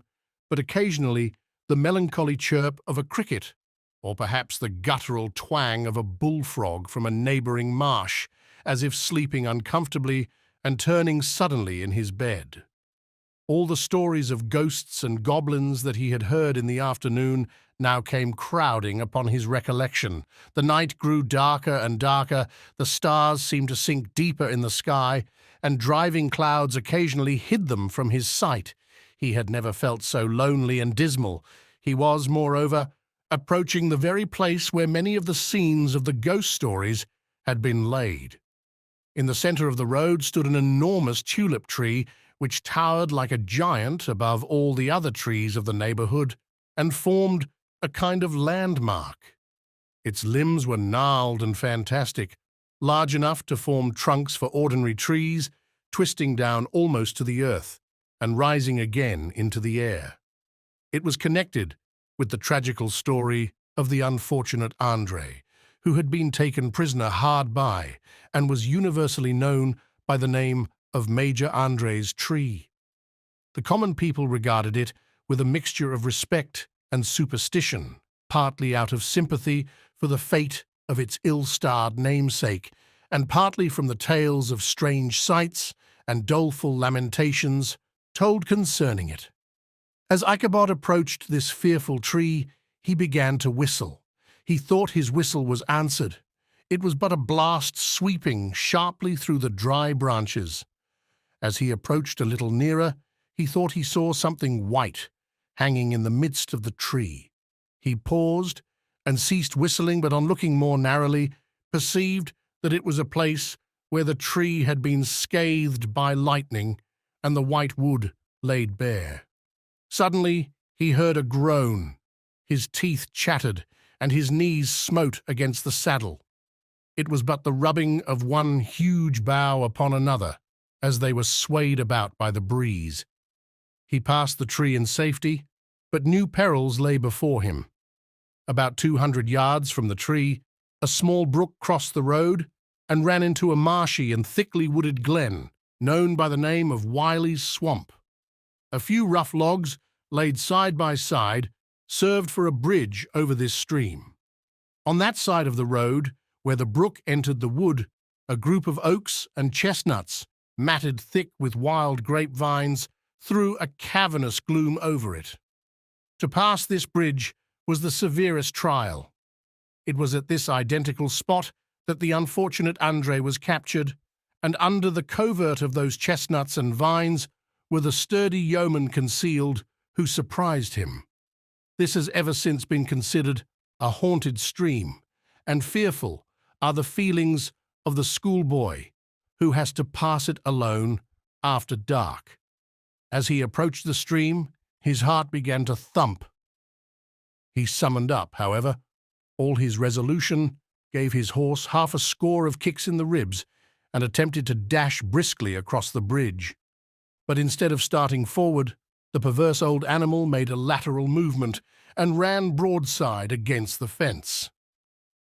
but occasionally the melancholy chirp of a cricket, or perhaps the guttural twang of a bullfrog from a neighbouring marsh, as if sleeping uncomfortably and turning suddenly in his bed. All the stories of ghosts and goblins that he had heard in the afternoon now came crowding upon his recollection. The night grew darker and darker, the stars seemed to sink deeper in the sky, and driving clouds occasionally hid them from his sight. He had never felt so lonely and dismal. He was, moreover, approaching the very place where many of the scenes of the ghost stories had been laid. In the centre of the road stood an enormous tulip tree, which towered like a giant above all the other trees of the neighbourhood and formed a kind of landmark. Its limbs were gnarled and fantastic, large enough to form trunks for ordinary trees, twisting down almost to the earth and rising again into the air. It was connected with the tragical story of the unfortunate Andre, who had been taken prisoner hard by and was universally known by the name of Major Andre's tree. The common people regarded it with a mixture of respect and superstition, partly out of sympathy for the fate of its ill-starred namesake, and partly from the tales of strange sights and doleful lamentations told concerning it. As Ichabod approached this fearful tree, he began to whistle. He thought his whistle was answered. It was but a blast sweeping sharply through the dry branches. As he approached a little nearer, he thought he saw something white hanging in the midst of the tree. He paused and ceased whistling, but on looking more narrowly, perceived that it was a place where the tree had been scathed by lightning and the white wood laid bare. Suddenly he heard a groan. His teeth chattered, and his knees smote against the saddle. It was but the rubbing of one huge bough upon another, as they were swayed about by the breeze. He passed the tree in safety, but new perils lay before him. About 200 yards from the tree, a small brook crossed the road and ran into a marshy and thickly wooded glen, known by the name of Wiley's Swamp. A few rough logs, laid side by side, served for a bridge over this stream. On that side of the road, where the brook entered the wood, a group of oaks and chestnuts, matted thick with wild grapevines, threw a cavernous gloom over it. To pass this bridge was the severest trial. It was at this identical spot that the unfortunate Andre was captured, and under the covert of those chestnuts and vines were the sturdy yeomen concealed who surprised him. This has ever since been considered a haunted stream, and fearful are the feelings of the schoolboy who has to pass it alone after dark. As he approached the stream, his heart began to thump. He summoned up, however, all his resolution, gave his horse half a score of kicks in the ribs, and attempted to dash briskly across the bridge. But instead of starting forward, the perverse old animal made a lateral movement and ran broadside against the fence.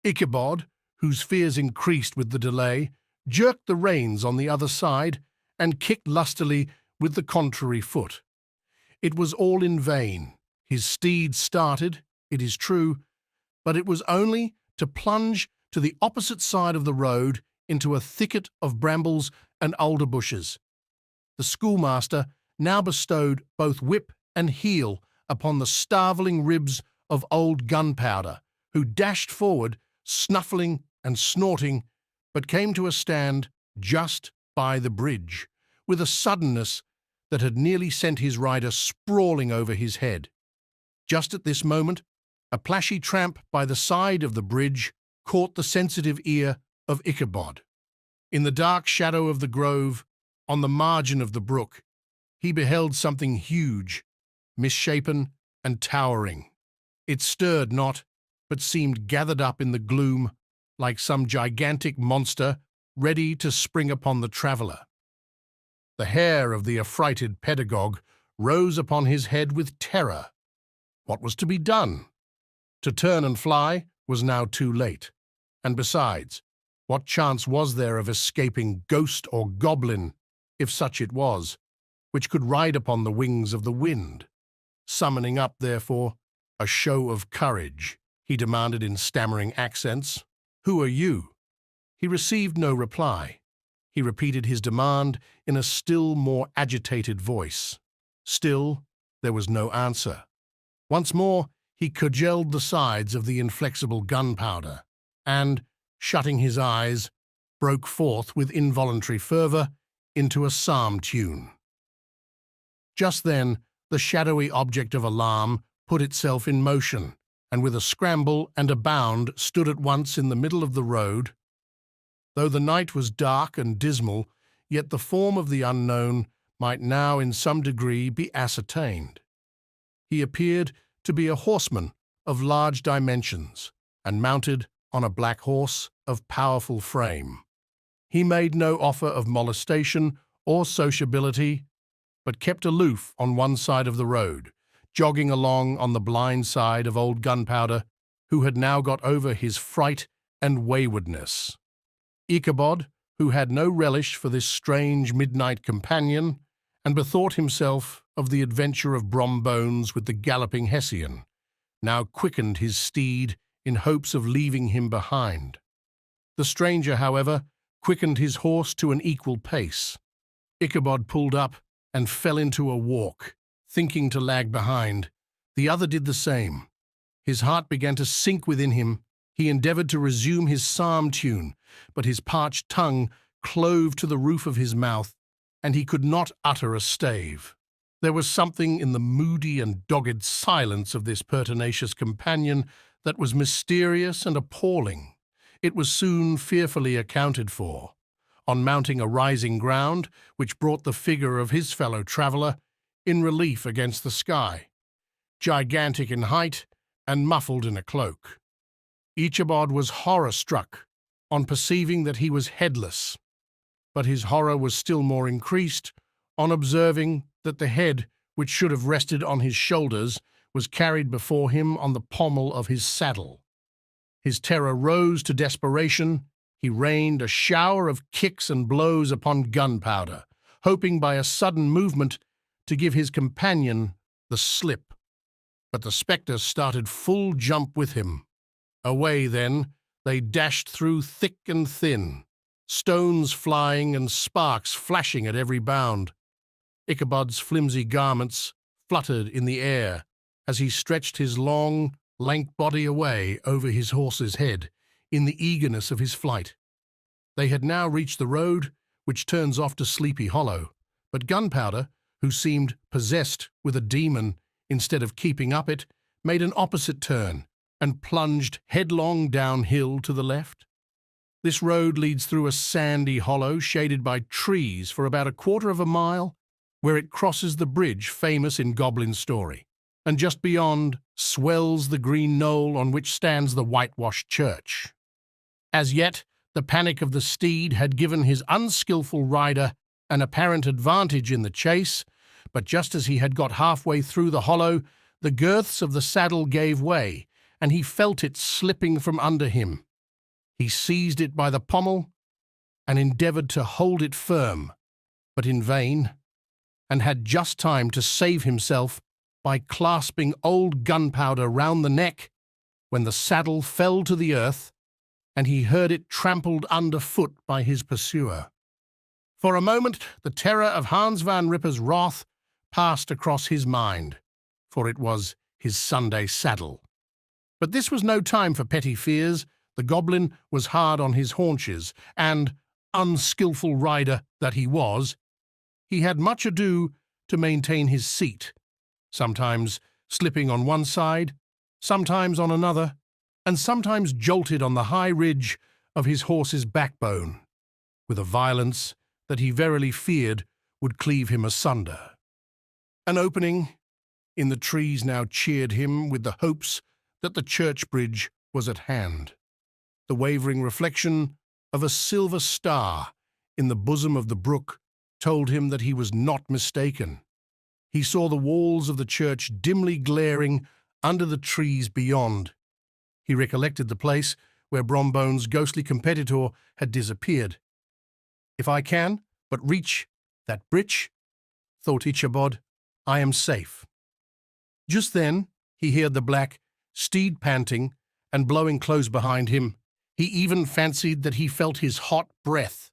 Ichabod, whose fears increased with the delay, jerked the reins on the other side and kicked lustily with the contrary foot. It was all in vain. His steed started, it is true, but it was only to plunge to the opposite side of the road into a thicket of brambles and alder bushes. The schoolmaster now bestowed both whip and heel upon the starveling ribs of old Gunpowder, who dashed forward, snuffling and snorting, but came to a stand just by the bridge, with a suddenness that had nearly sent his rider sprawling over his head. Just at this moment, a plashy tramp by the side of the bridge caught the sensitive ear of Ichabod. In the dark shadow of the grove, on the margin of the brook, he beheld something huge, misshapen and towering. It stirred not, but seemed gathered up in the gloom like some gigantic monster ready to spring upon the traveller. The hair of the affrighted pedagogue rose upon his head with terror. What was to be done? To turn and fly was now too late. And besides, what chance was there of escaping ghost or goblin, if such it was, which could ride upon the wings of the wind? Summoning up, therefore, a show of courage, he demanded in stammering accents, "Who are you?" He received no reply. He repeated his demand in a still more agitated voice. Still, there was no answer. Once more, he cudgelled the sides of the inflexible gunpowder, and, shutting his eyes, broke forth with involuntary fervour into a psalm tune. Just then, the shadowy object of alarm put itself in motion, and with a scramble and a bound stood at once in the middle of the road. Though the night was dark and dismal, yet the form of the unknown might now in some degree be ascertained. He appeared to be a horseman of large dimensions, and mounted on a black horse of powerful frame. He made no offer of molestation or sociability, but kept aloof on one side of the road, jogging along on the blind side of old Gunpowder, who had now got over his fright and waywardness. Ichabod, who had no relish for this strange midnight companion, and bethought himself of the adventure of Brombones with the galloping Hessian, now quickened his steed in hopes of leaving him behind. The stranger, however, quickened his horse to an equal pace. Ichabod pulled up and fell into a walk, thinking to lag behind. The other did the same. His heart began to sink within him. He endeavoured to resume his psalm tune, but his parched tongue clove to the roof of his mouth, and he could not utter a stave. There was something in the moody and dogged silence of this pertinacious companion that was mysterious and appalling. It was soon fearfully accounted for. On mounting a rising ground, which brought the figure of his fellow traveller in relief against the sky, gigantic in height and muffled in a cloak. Ichabod was horror-struck on perceiving that he was headless, but his horror was still more increased on observing that the head, which should have rested on his shoulders, was carried before him on the pommel of his saddle. His terror rose to desperation. He rained a shower of kicks and blows upon Gunpowder, hoping by a sudden movement to give his companion the slip. But the spectre started full jump with him. Away, then, they dashed through thick and thin, stones flying and sparks flashing at every bound. Ichabod's flimsy garments fluttered in the air as he stretched his long, lank body away over his horse's head in the eagerness of his flight. They had now reached the road which turns off to Sleepy Hollow, but Gunpowder, who seemed possessed with a demon instead of keeping up it, made an opposite turn and plunged headlong downhill to the left. This road leads through a sandy hollow shaded by trees for about a quarter of a mile, where it crosses the bridge famous in Goblin story, and just beyond swells the green knoll on which stands the whitewashed church. As yet, the panic of the steed had given his unskilful rider an apparent advantage in the chase, but just as he had got halfway through the hollow, the girths of the saddle gave way, and he felt it slipping from under him. He seized it by the pommel and endeavoured to hold it firm, but in vain, and had just time to save himself by clasping old Gunpowder round the neck, when the saddle fell to the earth, and he heard it trampled underfoot by his pursuer. For a moment the terror of Hans Van Ripper's wrath passed across his mind, for it was his Sunday saddle. But this was no time for petty fears. The goblin was hard on his haunches, and, unskilful rider that he was, he had much ado to maintain his seat, sometimes slipping on one side, sometimes on another, and sometimes jolted on the high ridge of his horse's backbone, with a violence that he verily feared would cleave him asunder. An opening in the trees now cheered him with the hopes that the church bridge was at hand. The wavering reflection of a silver star in the bosom of the brook told him that he was not mistaken. He saw the walls of the church dimly glaring under the trees beyond. He recollected the place where Brombone's ghostly competitor had disappeared. "If I can but reach that bridge," thought Ichabod, "I am safe." Just then he heard the black steed panting and blowing close behind him. He even fancied that he felt his hot breath.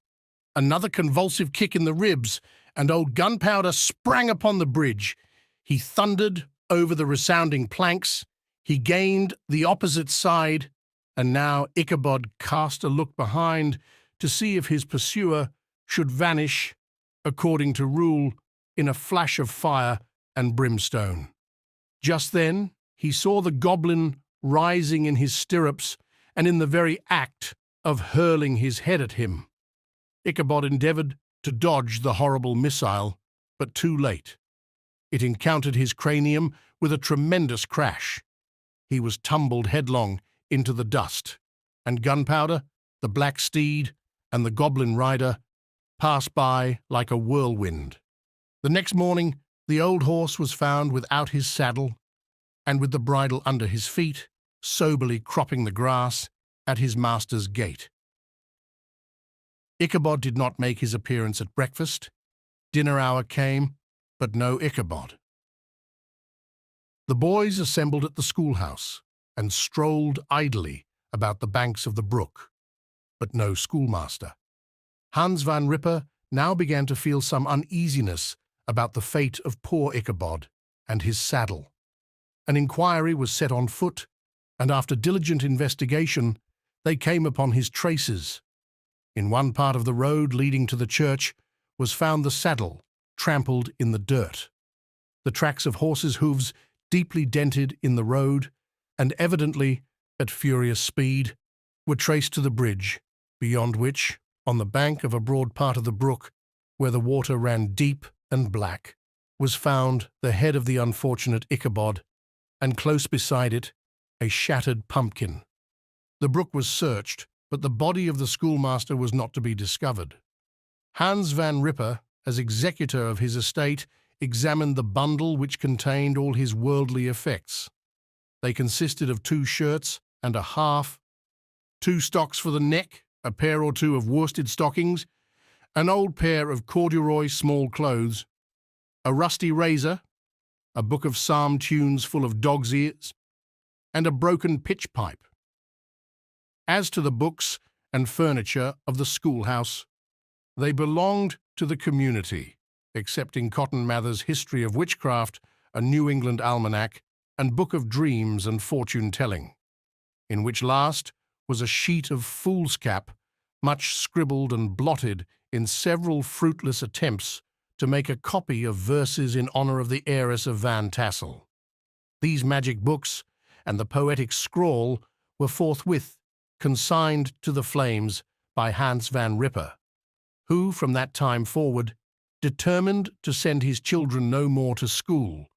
Another convulsive kick in the ribs, and old Gunpowder sprang upon the bridge. He thundered over the resounding planks. He gained the opposite side, and now Ichabod cast a look behind to see if his pursuer should vanish, according to rule, in a flash of fire and brimstone. Just then he saw the goblin rising in his stirrups and in the very act of hurling his head at him. Ichabod endeavoured to dodge the horrible missile, but too late. It encountered his cranium with a tremendous crash. He was tumbled headlong into the dust, and Gunpowder, the black steed, and the goblin rider passed by like a whirlwind. The next morning the old horse was found without his saddle and with the bridle under his feet, soberly cropping the grass at his master's gate. Ichabod did not make his appearance at breakfast. Dinner hour came, but no Ichabod. The boys assembled at the schoolhouse and strolled idly about the banks of the brook, but no schoolmaster. Hans van Ripper now began to feel some uneasiness about the fate of poor Ichabod and his saddle. An inquiry was set on foot, and after diligent investigation, they came upon his traces. In one part of the road leading to the church was found the saddle trampled in the dirt. The tracks of horses' hooves deeply dented in the road, and evidently at furious speed, were traced to the bridge, beyond which, on the bank of a broad part of the brook, where the water ran deep and black, was found the head of the unfortunate Ichabod, and close beside it, a shattered pumpkin. The brook was searched, but the body of the schoolmaster was not to be discovered. Hans van Ripper, as executor of his estate, examined the bundle which contained all his worldly effects. They consisted of 2 shirts and a half, 2 stocks for the neck, a pair or 2 of worsted stockings, an old pair of corduroy small clothes, a rusty razor, a book of psalm tunes full of dog's ears, and a broken pitch pipe. As to the books and furniture of the schoolhouse, they belonged to the community, excepting Cotton Mather's History of Witchcraft, a New England Almanac, and Book of Dreams and Fortune-Telling, in which last was a sheet of foolscap, much scribbled and blotted in several fruitless attempts to make a copy of verses in honour of the heiress of Van Tassel. These magic books and the poetic scrawl were forthwith consigned to the flames by Hans van Ripper, who, from that time forward, determined to send his children no more to school,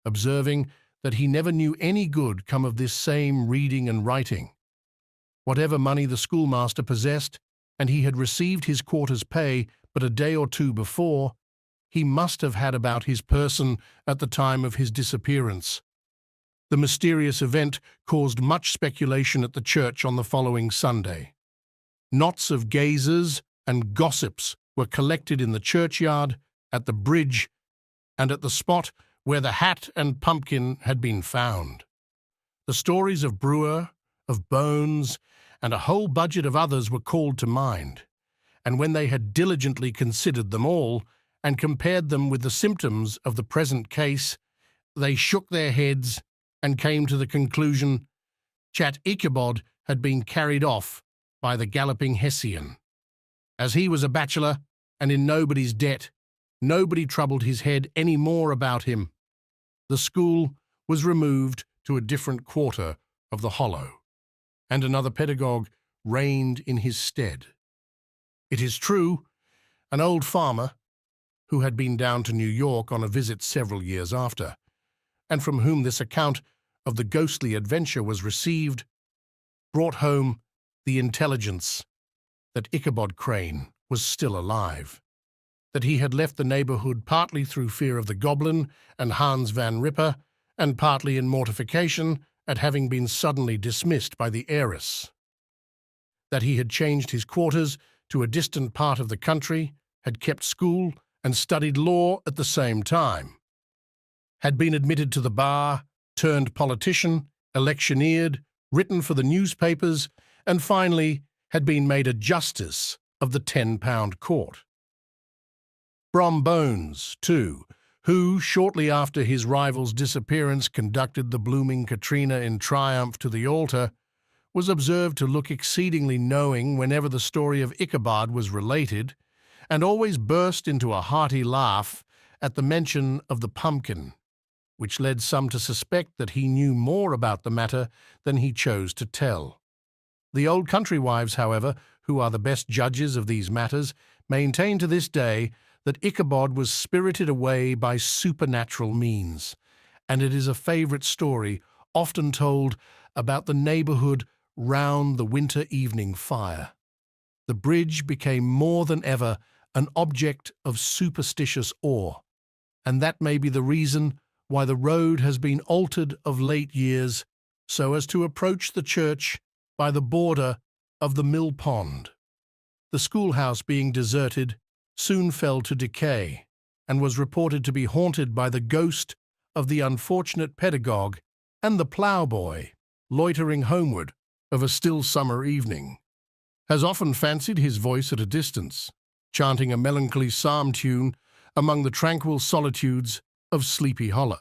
observing that he never knew any good come of this same reading and writing. Whatever money the schoolmaster possessed, and he had received his quarter's pay but a day or 2 before, he must have had about his person at the time of his disappearance. The mysterious event caused much speculation at the church on the following Sunday. Knots of gazers and gossips were collected in the churchyard, at the bridge, and at the spot where the hat and pumpkin had been found. The stories of Brewer, of Bones, and a whole budget of others were called to mind, and when they had diligently considered them all and compared them with the symptoms of the present case, they shook their heads and came to the conclusion Chat Ichabod had been carried off by the galloping Hessian. As he was a bachelor and in nobody's debt, nobody troubled his head any more about him. The school was removed to a different quarter of the hollow, and another pedagogue reigned in his stead. It is true, an old farmer, who had been down to New York on a visit several years after, and from whom this account of the ghostly adventure was received, brought home the intelligence that Ichabod Crane was still alive, that he had left the neighborhood partly through fear of the goblin and Hans Van Ripper, and partly in mortification at having been suddenly dismissed by the heiress, that he had changed his quarters to a distant part of the country, had kept school and studied law at the same time, had been admitted to the bar, turned politician, electioneered, written for the newspapers, and finally had been made a justice of the 10-pound court. Brom Bones, too, who, shortly after his rival's disappearance, conducted the blooming Katrina in triumph to the altar, was observed to look exceedingly knowing whenever the story of Ichabod was related, and always burst into a hearty laugh at the mention of the pumpkin, which led some to suspect that he knew more about the matter than he chose to tell. The old country wives, however, who are the best judges of these matters, maintain to this day that Ichabod was spirited away by supernatural means, and it is a favourite story often told about the neighbourhood round the winter evening fire. The bridge became more than ever an object of superstitious awe, and that may be the reason why the road has been altered of late years so as to approach the church by the border of the mill pond. The schoolhouse, being deserted, soon fell to decay, and was reported to be haunted by the ghost of the unfortunate pedagogue and the ploughboy, loitering homeward of a still summer evening, has often fancied his voice at a distance, chanting a melancholy psalm tune among the tranquil solitudes of Sleepy Hollow.